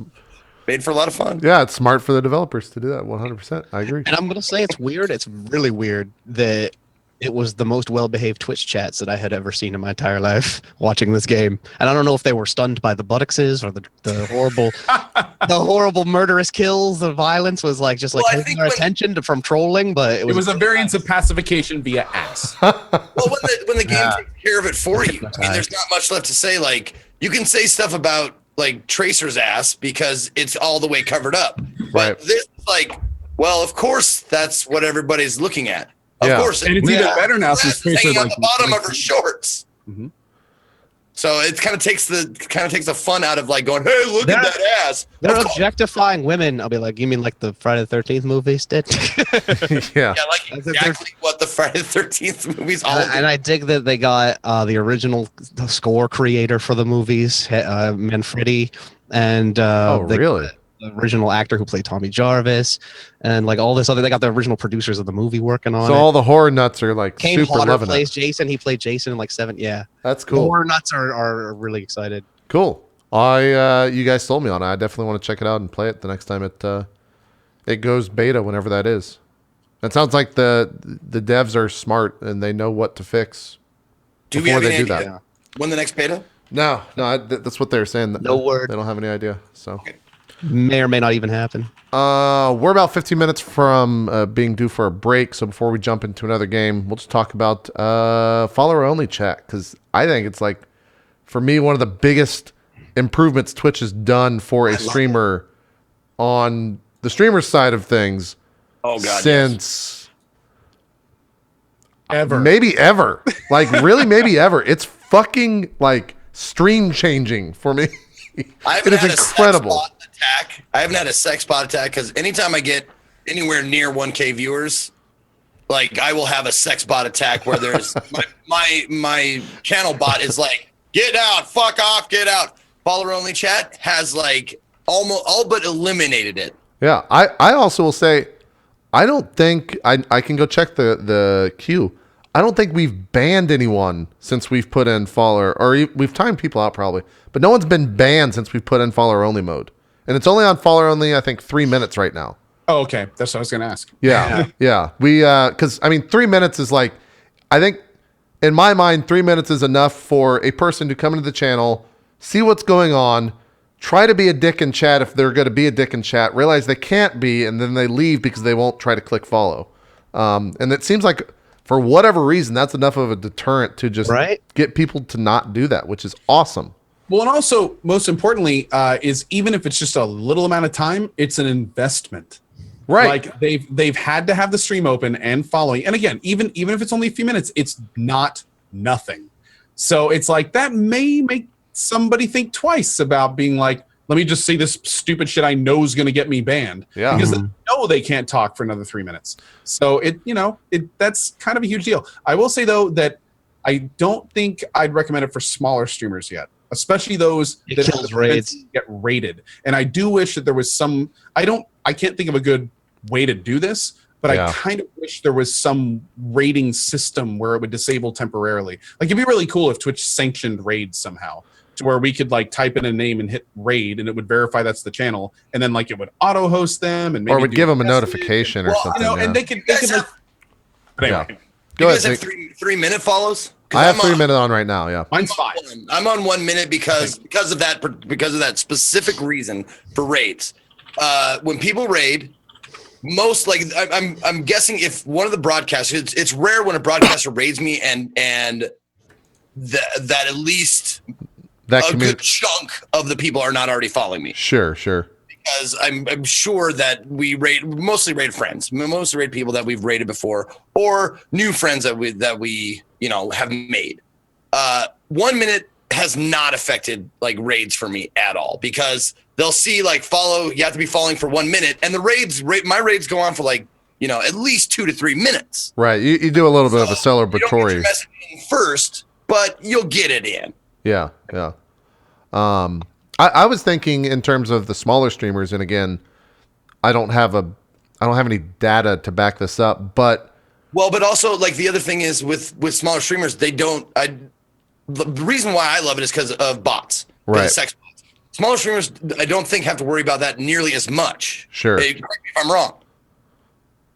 Made for a lot of fun. yeah, it's smart for the developers to do that. 100%. I agree. And I'm going to say it's weird. It's really weird that it was the most well-behaved Twitch chats that I had ever seen in my entire life watching this game. And I don't know if they were stunned by the buttocks or the horrible murderous kills. The violence was like just like Well, I holding think their when- attention from trolling, but It was a variance of pacification via ass. Well, when the game takes care of it for you, I mean, there's not much left to say. Like, you can say stuff about like Tracer's ass because it's all the way covered up. Right. But this is like, well, of course, that's what everybody's looking at. Of Yeah. course, And it's even better now It's since Tracer hanging on like the bottom of her shorts. Mhm. So it kind of takes the fun out of like going, hey, look at that ass. they're Of course. objectifying women. I'll be like, you mean like the Friday the 13th movies did? Yeah. Yeah, like exactly what the Friday the 13th movies all And I dig that they got the original score creator for the movies, Manfredi, and Really? the original actor who played Tommy Jarvis, and like all this other. They got the original producers of the movie working on So it. all the horror nuts are like Kane super Hodder loving plays it. Jason. He played Jason in like 7. Yeah, That's the cool. horror nuts are really excited. Cool. You guys sold me on it. I definitely want to check it out and play it the next time it goes beta, whenever that is. It sounds like the devs are smart and they know what to fix Do we before have they any do idea that. when the next beta? No, that's what they're saying. No word. They don't have any idea. So, May or may not even happen. we're about 15 minutes from being due for a break. So before we jump into another game, we'll just talk about follower only chat, because I think it's like, for me, one of the biggest improvements Twitch has done for a streamer on the streamer side of things. Oh God, since Ever. maybe ever, like really maybe ever. It's fucking like stream changing for me. I haven't It is had incredible. A sex bot attack. I haven't had a sex bot attack because anytime I get anywhere near 1K viewers, like I will have a sex bot attack where there's my channel bot is like, get out, fuck off, get out. Follower only chat has like almost all but eliminated it. Yeah, I also will say, I don't think I can go check the queue. I don't think we've banned anyone since we've put in follower, or we've timed people out probably, but no one's been banned since we've put in follower only mode, and it's only on follower only. I think 3 minutes right now. Oh, okay. That's what I was going to ask. Yeah, yeah. We because I mean 3 minutes is like, I think in my mind 3 minutes is enough for a person to come into the channel, see what's going on, try to be a dick in chat if they're going to be a dick in chat, realize they can't be, and then they leave because they won't try to click follow. And it seems like for whatever reason, that's enough of a deterrent to just get people to not do that, which is awesome. Well, and also, most importantly, is even if it's just a little amount of time, it's an investment. Right. Like they've had to have the stream open and following. And again, even if it's only a few minutes, it's not nothing. So it's like that may make somebody think twice about being like, let me just say this stupid shit I know is going to get me banned. Yeah. Because they know they can't talk for another 3 minutes. So that's kind of a huge deal. I will say though that I don't think I'd recommend it for smaller streamers yet, especially those that have the raids. potential to get raided. And I do wish that there was some. I can't think of a good way to do this, but I kind of wish there was some raiding system where it would disable temporarily. Like it'd be really cool if Twitch sanctioned raids somehow, to where we could like type in a name and hit raid and it would verify that's the channel, and then like it would auto host them and maybe Or would give them a notification or something. and they could like, but anyway. Yeah. You guys have 3 minute follows? I have 3 minutes on right now. Yeah. Mine's 5. I'm on 1 minute because of that specific reason for raids. When people raid, most like I'm guessing if one of the broadcasters, it's rare when a broadcaster raids me and that at least a good chunk of the people are not already following me. Sure. Because I'm sure that we mostly raid friends, mostly raid people that we've raided before, or new friends that we have made. 1 minute has not affected like raids for me at all, because they'll see like follow, you have to be following for 1 minute, and my raids go on for like at least 2 to 3 minutes. Right. You do a little bit of a celebratory. You don't get your message in first, but you'll get it in. Yeah. I was thinking in terms of the smaller streamers, and again, I don't have any data to back this up, but also like the other thing is with smaller streamers, the reason why I love it is because of bots, right? Sex bots. Smaller streamers, I don't think have to worry about that nearly as much. Sure. Correct me if I'm wrong.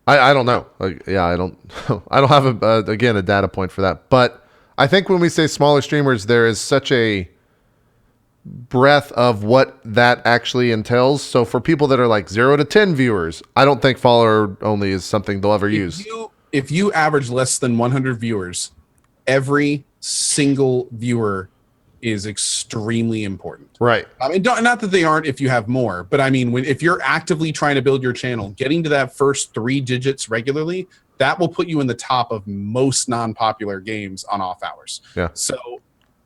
I don't know. I don't have a data point for that, but I think when we say smaller streamers, there is such a breadth of what that actually entails. So for people that are like 0 to 10 viewers, I don't think follower only is something they'll ever use. If you average less than 100 viewers, every single viewer is extremely important. Right. I mean, not that they aren't if you have more, but I mean, if you're actively trying to build your channel, getting to that first 3 digits regularly, that will put you in the top of most non-popular games on off hours. Yeah. So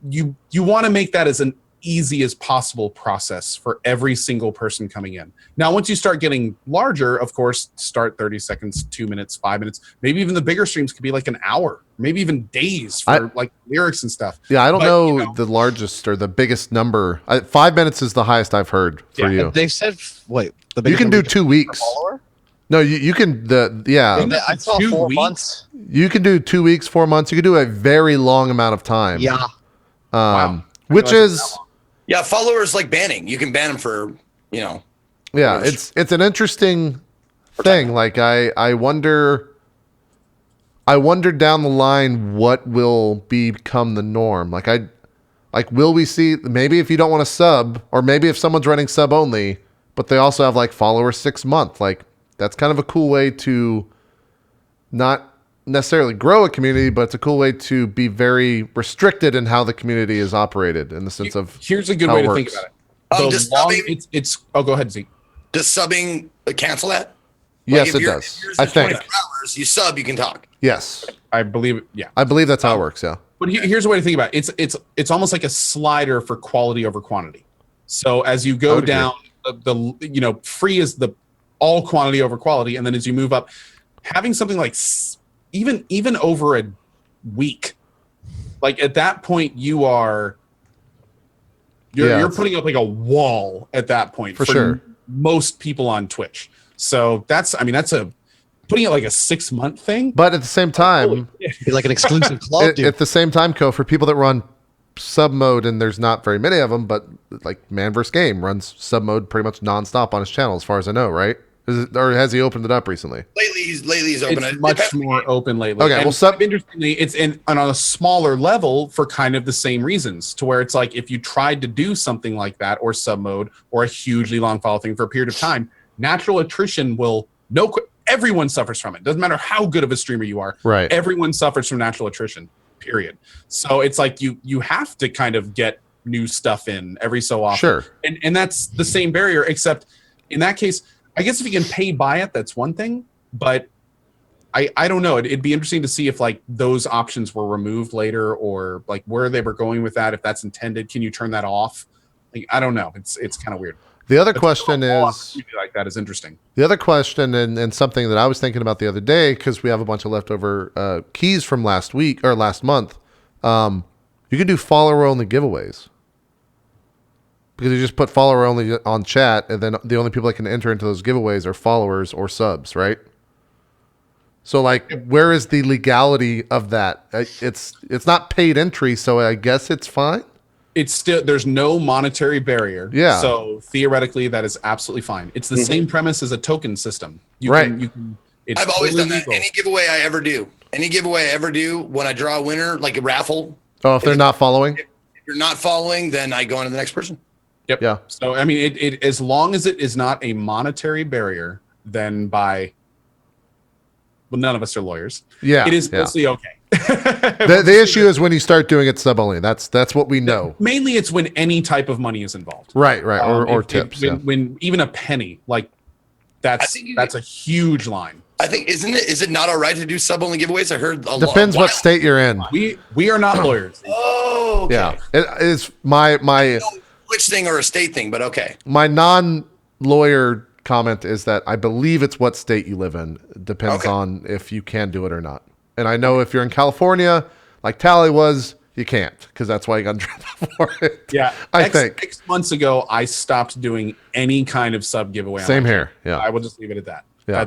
you want to make that as an easiest possible process for every single person coming in. Now, once you start getting larger, of course, start 30 seconds, 2 minutes, 5 minutes, maybe even the bigger streams could be like an hour, maybe even days for like lyrics and stuff. Yeah, I don't But, know, you know, the largest or the biggest number. 5 minutes is the highest I've heard for you. They said, wait, the You can do biggest 2 weeks. follower? No, you can I saw 2 4 weeks? months. you can do 2 weeks, 4 months. You can do a very long amount of time. Yeah. Wow. Which is Yeah, followers like banning. You can ban them for, you know. yeah, it's an interesting thing. Like I wonder down the line what will become the norm. Like will we see, maybe if you don't want to sub, or maybe if someone's running sub only, but they also have like followers 6 month, like that's kind of a cool way to not necessarily grow a community, but it's a cool way to be very restricted in how the community is operated, in the sense of here's a good how way it to think works. about it. The Just long, subbing? it's oh, go ahead, Zeke. Does subbing cancel that? Yes, if it you're- does. if yours I is think. 24 hours, you sub, you can talk. Yes. I believe, yeah. I believe that's how it works, yeah. But here's a way to think about it. It's almost like a slider for quality over quantity. So as you I go would agree. down, the free is the all quantity over quality, and then as you move up, having something like even over a week, like at that point you're putting up like a wall at that point For sure. most people on Twitch. So that's putting it like a 6 month thing. But at the same time, Be like an exclusive club, dude. at the same time, for people that run sub mode, and there's not very many of them, but like Man vs. Game runs sub mode pretty much nonstop on his channel, as far as I know, right? Or has he opened it up recently? Lately he's open. It's it. much Depends- more open lately. Okay, And well, sub- interestingly, it's on a smaller level for kind of the same reasons, to where it's like if you tried to do something like that, or sub mode, or a hugely long follow thing for a period of time, natural attrition will everyone suffers from it. Doesn't matter how good of a streamer you are. Right. Everyone suffers from natural attrition. Period. So it's like you have to kind of get new stuff in every so often. Sure. And that's the same barrier, except in that case, I guess if you can pay by it, that's one thing. But I don't know. It'd be interesting to see if like those options were removed later, or like where they were going with that. If that's intended, can you turn that off? Like, I don't know. It's kind of weird. The other But question still, a whole is, opportunity like that is interesting. the other question, and something that I was thinking about the other day, because we have a bunch of leftover keys from last week or last month. You can do follower only giveaways, because you just put follower only on chat, and then the only people that can enter into those giveaways are followers or subs, right? So like, where is the legality of that? It's not paid entry, so I guess it's fine. It's still, there's no monetary barrier. Yeah. So theoretically, that is absolutely fine. It's the same premise as a token system. You Right. can. It's I've always totally done that. legal. Any giveaway I ever do, when I draw a winner, like a raffle, Oh, if they're not following, if you're not following, then I go on to the next person. Yep. yeah. So I mean, it as long as it is not a monetary barrier, then none of us are lawyers. Yeah, It is yeah. mostly okay. The issue is when you start doing it sub only. That's what we know. Mainly, it's when any type of money is involved. Right, or If- tips. when even a penny, like that's think a huge line. I think is it not all right to do sub only giveaways? I heard a lot. Depends what state you're in. We are not lawyers. Oh, okay. Yeah, it is my Which thing or a state thing, but okay. my non-lawyer comment is that I believe it's what state you live in. It depends Okay. on if you can do it or not. And I know if you're in California, like Tally was, you can't, because that's why you got in trouble for it. Yeah, I think. 6 months ago, I stopped doing any kind of sub giveaway. on Same my here. channel. Yeah. I will just leave it at that. Yeah.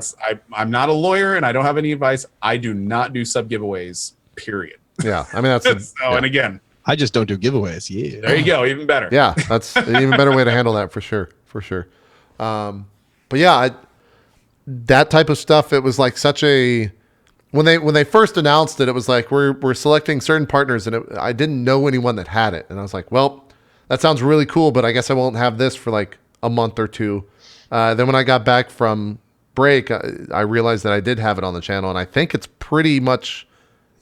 I'm not a lawyer, and I don't have any advice. I do not do sub giveaways. Period. Yeah, I mean that's So, and again, I just don't do giveaways. Yeah. there you go. Even better. yeah, that's an even better way to handle that for sure. But yeah, that type of stuff. It was like such a when they first announced it, it was like we're selecting certain partners, and I didn't know anyone that had it, and I was like, well, that sounds really cool, but I guess I won't have this for like a month or two. Then when I got back from break, I realized that I did have it on the channel, and I think it's pretty much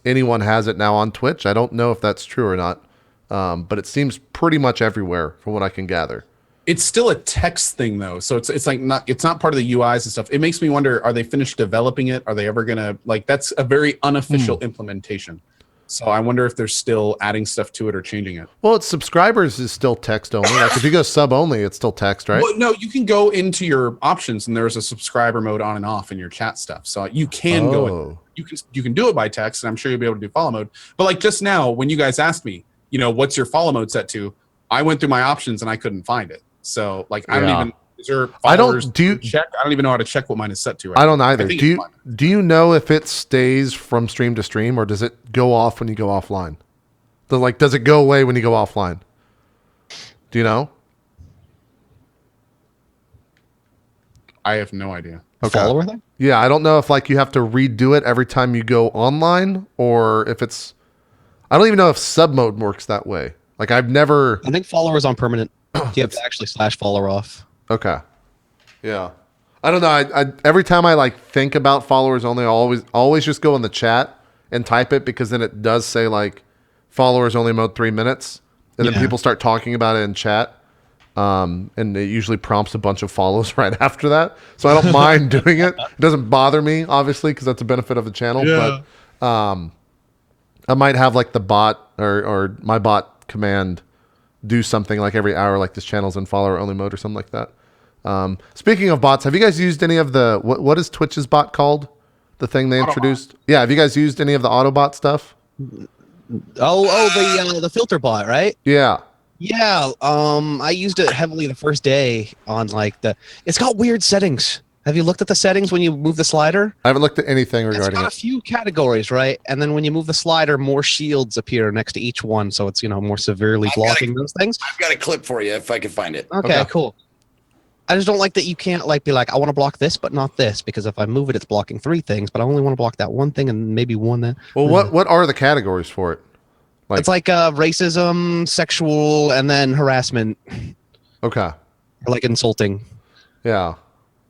anyone has it now on Twitch. I don't know if that's true or not, but it seems pretty much everywhere from what I can gather. It's still a text thing though, so it's like it's not part of the UIs and stuff. It makes me wonder: are they finished developing it? Are they ever gonna like? That's a very unofficial implementation. So I wonder if they're still adding stuff to it or changing it. Well, it's subscribers is still text only. Like if you go sub only, it's still text, right? Well, no, you can go into your options and there's a subscriber mode on and off in your chat stuff. So you can go in. You can do it by text, and I'm sure you'll be able to do follow mode. But like just now, when you guys asked me, what's your follow mode set to? I went through my options and I couldn't find it. So like I don't even. Is there followers check? I don't even know how to check what mine is set to. Right I don't either. Do you know if it stays from stream to stream, or does it go off when you go offline? Does it go away when you go offline? Do you know? I have no idea. Okay. Follower thing? Yeah, I don't know if you have to redo it every time you go online, or if it's. I don't even know if sub mode works that way. I've never. I think follower is on permanent. You have to actually /follower off. Okay. Yeah. I don't know. I every time I think about followers only, I always just go in the chat and type it, because then it does say followers only mode 3 minutes, and then people start talking about it in chat. And it usually prompts a bunch of follows right after that. So I don't mind doing it. It doesn't bother me, obviously, because that's a benefit of the channel. Yeah. But I might have the bot or my bot command do something every hour, this channel's in follower only mode or something like that. Speaking of bots, have you guys used any of the what is Twitch's bot called? The thing they introduced? Yeah, have you guys used any of the Autobot stuff? The filter bot, right? Yeah. Yeah. I used it heavily the first day on it's got weird settings. Have you looked at the settings when you move the slider? I haven't looked at anything regarding It's got a few categories, right? And then when you move the slider, more shields appear next to each one, so it's more severely blocking those things. I've got a clip for you if I can find it. Okay, cool. I just don't like that you can't be I want to block this but not this, because if I move it, it's blocking 3 things, but I only want to block that one thing and maybe one that. Well, what are the categories for it? It's racism, sexual, and then harassment. Okay. Or insulting. Yeah.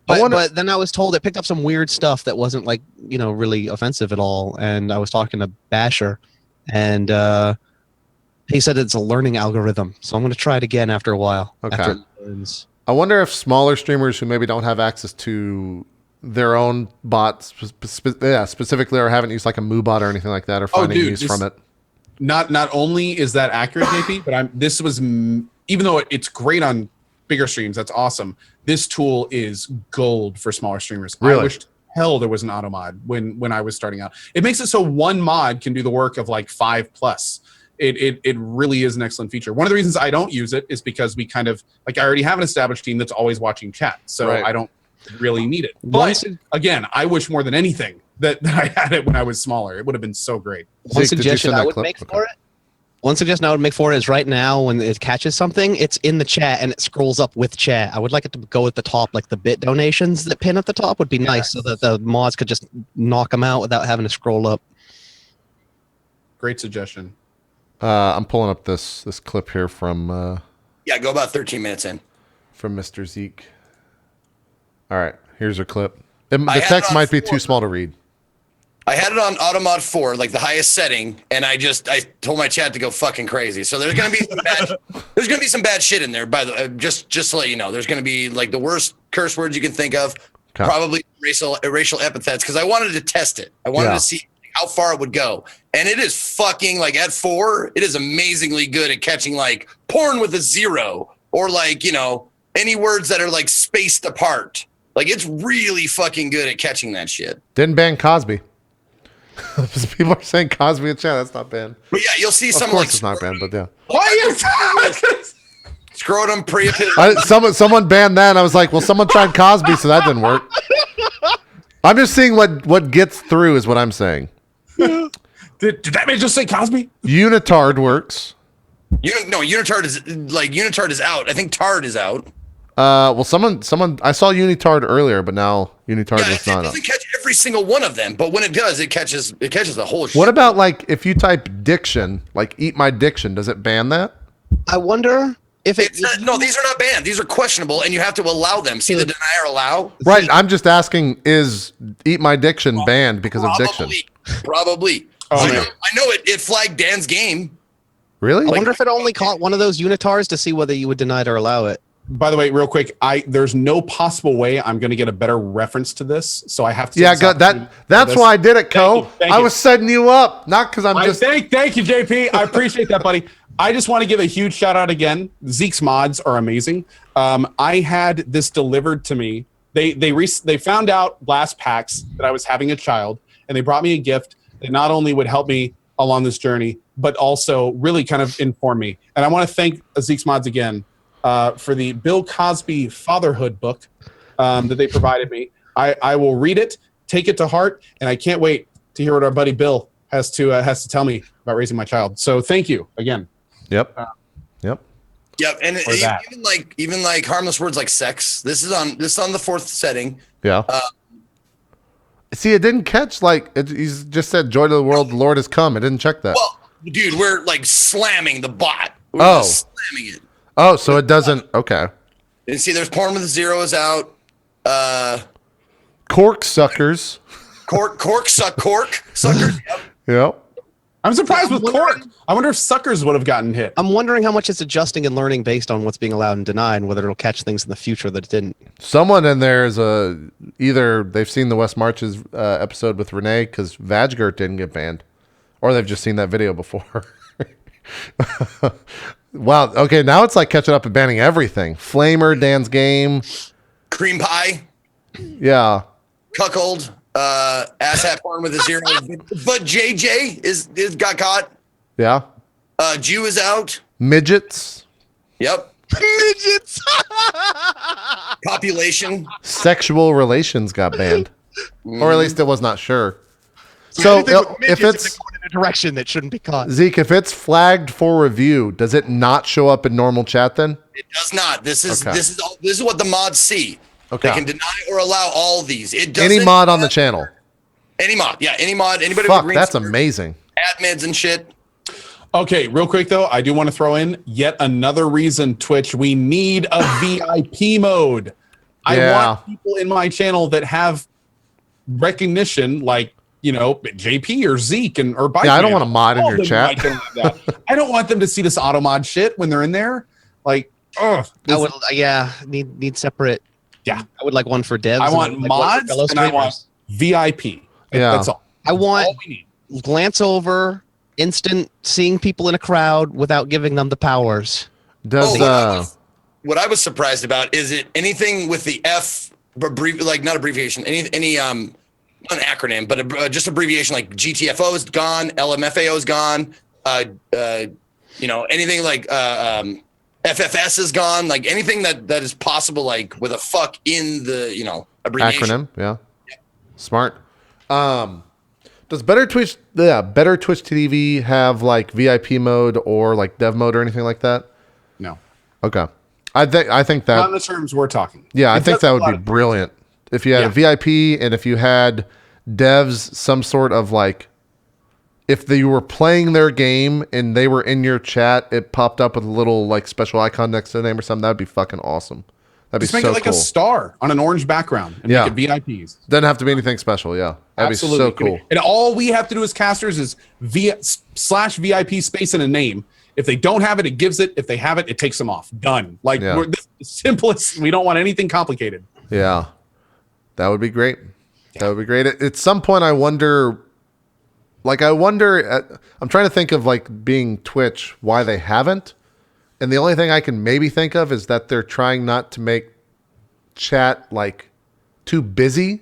But then I was told it picked up some weird stuff that wasn't really offensive at all. And I was talking to Basher, and he said it's a learning algorithm. So I'm going to try it again after a while. Okay. After it learns. I wonder if smaller streamers who maybe don't have access to their own bots, specifically, or haven't used a MooBot or anything like that, are finding use from it. Not only is that accurate, JP, but this was, even though it's great on bigger streams, that's awesome. This tool is gold for smaller streamers. Really? I wished hell there was an Automod when I was starting out. It makes it so one mod can do the work of 5+. It really is an excellent feature. One of the reasons I don't use it is because we kind of I already have an established team that's always watching chat, so I don't really need it. But again, I wish more than anything that I had it when I was smaller. It would have been so great. One suggestion I would make for it. One suggestion I would make for it is right now when it catches something, it's in the chat and it scrolls up with chat. I would like it to go at the top, the bit donations that pin at the top would be nice, so that the mods could just knock them out without having to scroll up. Great suggestion. I'm pulling up this clip here from. Go about 13 minutes in. From Mr. Zeke. All right, here's a clip. The text might be too small to read. I had it on Automod 4, the highest setting, and I told my chat to go fucking crazy. So there's gonna be some bad shit in there. By the way, just to let you know, there's gonna be the worst curse words you can think of, probably racial epithets, because I wanted to test it. I wanted to see how far it would go, and it is fucking at 4. It is amazingly good at catching porn with a 0, or any words that are spaced apart. It's really fucking good at catching that shit. Didn't ban Cosby. People are saying Cosby in chat. That's not banned. But yeah, you'll see some. Of course, it's not banned, but yeah. Why is that? Scrotum pre. Someone banned that, and I was like, well, someone tried Cosby, so that didn't work. I'm just seeing what gets through, is what I'm saying. Did that man just say Cosby? Unitard works. Unitard is out. I think Tard is out. Well, someone, I saw Unitard earlier, but now Unitard was not. It doesn't catch every single one of them, but when it does, it catches the whole shit. What about if you type diction, eat my diction, does it ban that? I wonder if no, these are not banned. These are questionable, and you have to allow them. See the deny or allow? Right. I'm just asking, is eat my diction banned because of diction? Probably. Oh, I know it flagged Dan's game. Really? I wonder if it only caught one of those unitards to see whether you would deny it or allow it. By the way, real quick, there's no possible way I'm going to get a better reference to this, so I have to. Yeah, that's why I did it, Co. Thank I you. was setting you up, not because I'm just. Thank you, JP. I appreciate that, buddy. I just want to give a huge shout out again. Zeke's mods are amazing. I had this delivered to me. They found out last PAX that I was having a child, and they brought me a gift that not only would help me along this journey, but also really kind of inform me. And I want to thank Zeke's mods again. For the Bill Cosby fatherhood book that they provided me. I will read it, take it to heart, and I can't wait to hear what our buddy Bill has to tell me about raising my child. So thank you again. Yep. Yep. Yep, and even like harmless words like sex. This is on the fourth setting. Yeah. See, it didn't catch he's just said "Joy to the world, the Lord has come." It didn't check that. Well, dude, we're like slamming the bot. We're just slamming it. Oh, so it doesn't. Okay. And see, there's porn with the zeros out. Cork suckers. Cork suckers. Yep. Yep. I'm surprised with Cork. I wonder if suckers would have gotten hit. I'm wondering how much it's adjusting and learning based on what's being allowed and denied, and whether it'll catch things in the future that it didn't. Someone in there is either they've seen the West Marches episode with Renee because Vajgurt didn't get banned, or they've just seen that video before. Wow. Okay, now it's like catching up and banning everything. Flamer, Dan's Game, Cream pie, yeah, cuckold, asshat porn with a zero. But JJ is got caught. yeah. Jew is out. Midgets, Yep. Midgets. Population. sexual relations got banned, or at least it was not sure. So So if it's going in a direction that shouldn't be caught. Zeke, if it's flagged for review, does it not show up in normal chat then? It does not. This is Okay. this is what the mods see. Okay. They can deny or allow all these. It doesn't. Any mod on the channel. Any mod. Yeah. Any mod. Anybody Fuck, with green that's screen, amazing. admins and shit. Okay, real quick though, I do want to throw in yet another reason, Twitch, we need a VIP mode. I Yeah. want people in my channel that have recognition, like, you know, JP or Zeke or Bike Yeah, I don't Man. want a mod in All your of them chat. in my channel have that. I don't want them to see this Automod shit when they're in there. Like, ugh. I would, need separate. Yeah. I would like one for devs. I and want one for mods fellow and I want streamers. VIP. Yeah. That's all. I want All we need. glance over, instant seeing people in a crowd without giving them the powers. Does What I was surprised about is it anything with the F, like not abbreviation, any not an acronym, but just abbreviation like GTFO is gone, LMFAO is gone, anything like FFS is gone, like anything that is possible, like with a fuck in the abbreviation. acronym? Yeah. Smart. Does Better Twitch TV have like VIP mode or like dev mode or anything like that? No. Okay. I think that Not in the terms we're talking. yeah, I It think does that a would lot be of- brilliant if you had a VIP and if you had devs some sort of like if they were playing their game and they were in your chat, it popped up with a little like special icon next to the name or something. That'd be fucking awesome. That'd Just be make so it like cool. a star on an orange background and Yeah. make it VIPs. Doesn't have to be anything special. Yeah, that'd Absolutely. be so cool. And all we have to do as casters is /VIP space in a name. If they don't have it, it gives it. If they have it, it takes them off. Done. Like Yeah. we're the simplest. We don't want anything complicated. Yeah, that would be great. That would be great. At some point, I wonder. I'm trying to think of like being Twitch why they haven't, and the only thing I can maybe think of is that they're trying not to make chat like too busy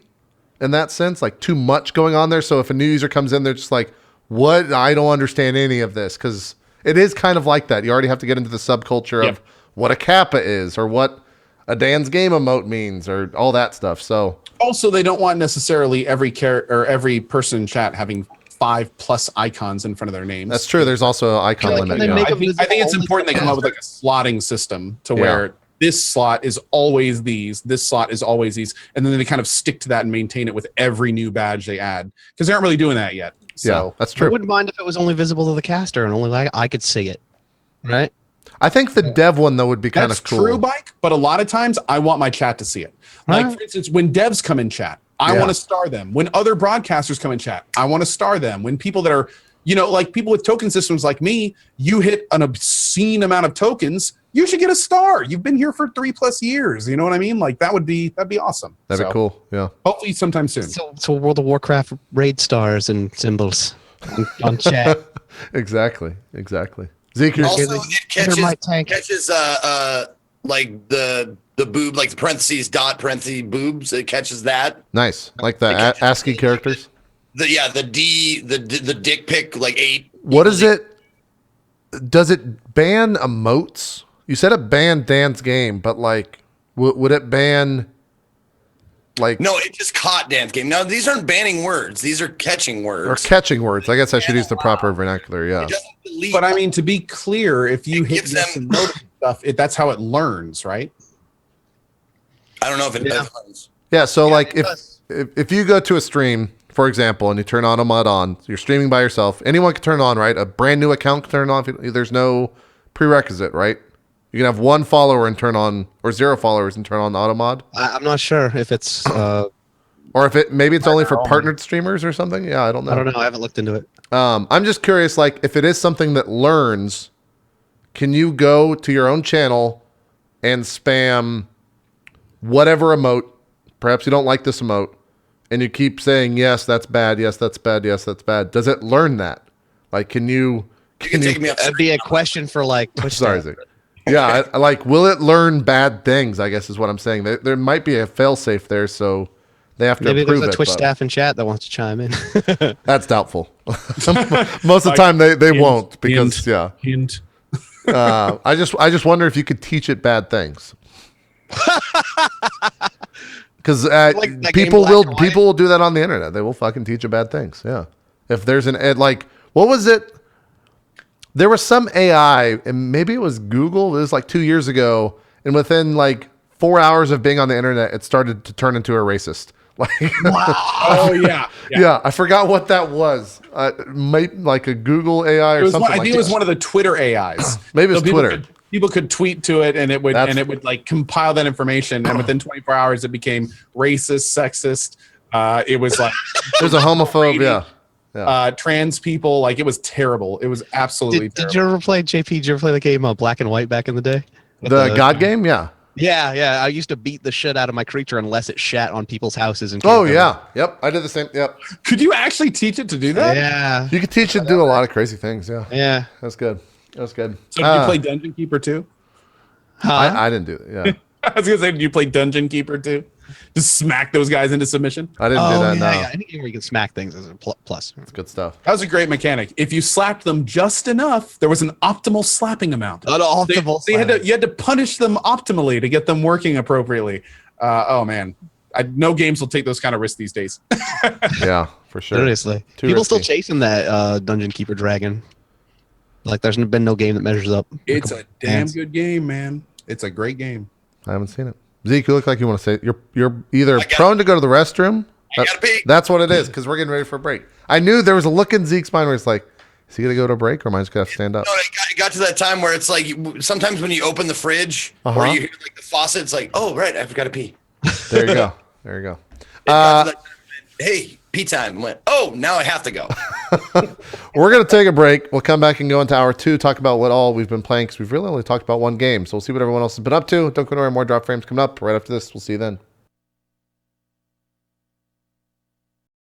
in that sense, like too much going on there. So if a new user comes in, they're just like, "What? I don't understand any of this," because it is kind of like that. You already have to get into the subculture of what a kappa is or what a Dan's Game emote means or all that stuff. So Also, they don't want necessarily every character or every person in chat having 5+ icons in front of their names. that's true. There's also an icon Like, limit. can they Yeah. make I think it's important they come up with like a slotting system to where this slot is always these, this slot is always these, and then they kind of stick to that and maintain it with every new badge they add because they aren't really doing that yet. So Yeah, that's I true. wouldn't mind if it was only visible to the caster and only like I could see it. Right? I think the dev one though would be kind that's of cool. true, Bike, but a lot of times I want my chat to see it. Like, for instance, when devs come in chat, I Yeah. want to star them. When other broadcasters come in chat, I want to star them. When people that are like people with token systems like me, you hit an obscene amount of tokens, you should get a star. You've been here for 3+ years. You know what I mean? Like that'd be awesome. That'd be cool. Yeah. Hopefully sometime soon. So World of Warcraft raid stars and symbols on chat. Exactly. Zeke, you're Also, it catches like the boob, like the parentheses dot parentheses boobs. It catches that. nice. Like the ASCII characters. The dick pic like 8. What is it? Does it ban emotes? You said it banned Dan's game, but like, would it ban like? No, it just caught Dan's game. Now these aren't banning words; these are catching words. Or catching words. I guess I should use the proper vernacular. Yeah. It doesn't delete. But I mean, to be clear, if you hit gives yes them- and no to stuff, that's how it learns, right? I don't know if it does. Yeah. So like, it if you go to a stream, for example, and you turn Automod on, you're streaming by yourself. Anyone can turn it on, right? A brand new account can turn it on. There's no prerequisite, right? You can have 1 follower and turn on, or 0 followers and turn on Automod. I'm not sure if it's. Or if maybe it's only for partnered streamers or something. Yeah, I don't know. I don't know. I haven't looked into it. I'm just curious, like, if it is something that learns, can you go to your own channel and spam whatever emote? Perhaps you don't like this emote, and you keep saying, yes, that's bad, yes, that's bad, yes, that's bad. Does it learn that? Like, can you take me up. That'd be a question for like. Twitch sorry, chat. Zeke. Yeah, I like, will it learn bad things, I guess is what I'm saying. There might be a failsafe there, so they have to Maybe approve there's a it. Twitch but staff in chat that wants to chime in. that's doubtful. Most of the time they won't because, yeah. Hint. I just wonder if you could teach it bad things. Because Like that game people Black will and White? people will do that on the internet. They will fucking teach you bad things. Yeah. If there's an like, what was it? There was some AI, and maybe it was Google. It was like 2 years ago, and within like 4 hours of being on the internet, it started to turn into a racist. Like, Oh yeah. yeah, I forgot what that was. Like a Google AI or It was something. I like think it was that. one of the Twitter AIs. Maybe it was Twitter. People could tweet to it, and it would That's- like compile that information, and within 24 hours, it became racist, sexist. It was like There's a homophobe. Yeah. trans people. Like it was terrible. It was absolutely Did you ever play JP? Did you ever play the game Black and White back in the day? With The God game. Yeah. Yeah. I used to beat the shit out of my creature unless it shat on people's houses. And Oh yeah. Yep. I did the same. Yep. Could you actually teach it to do that? Yeah. You could teach it to do a lot of crazy things. Yeah. Yeah. That's good. That's good. So did you play Dungeon Keeper too? I didn't do it. Yeah. I was gonna say, did you play Dungeon Keeper too? Just smack those guys into submission. I didn't do that. No. Yeah. Any game where you can smack things is a plus. It's good stuff. That was a great mechanic. If you slapped them just enough, there was an optimal slapping amount. You had to punish them optimally to get them working appropriately. Oh man, no games will take those kind of risks these days. Yeah, for sure. Seriously. Too People still risky. chasing that Dungeon Keeper dragon. Like there's been no game that measures up. It's a damn good game, man. It's a great game. I haven't seen it. Zeke, you look like you want to say you're either got- prone to go to the restroom. I gotta pee. That's what it is because we're getting ready for a break. I knew there was a look in Zeke's mind where it's like, is he gonna go to a break or am I just gonna have to stand up? No, it got to that time where it's like sometimes when you open the fridge or you hear like the faucet, it's like, oh right, I've got to pee. There you go. There you go. It got to that time, hey, pee time. Went. Oh, now I have to go. We're going to take a break. We'll come back and go into hour 2, talk about what all we've been playing because we've really only talked about one game. So we'll see what everyone else has been up to. Don't go anywhere. More drop frames coming up right after this. We'll see you then.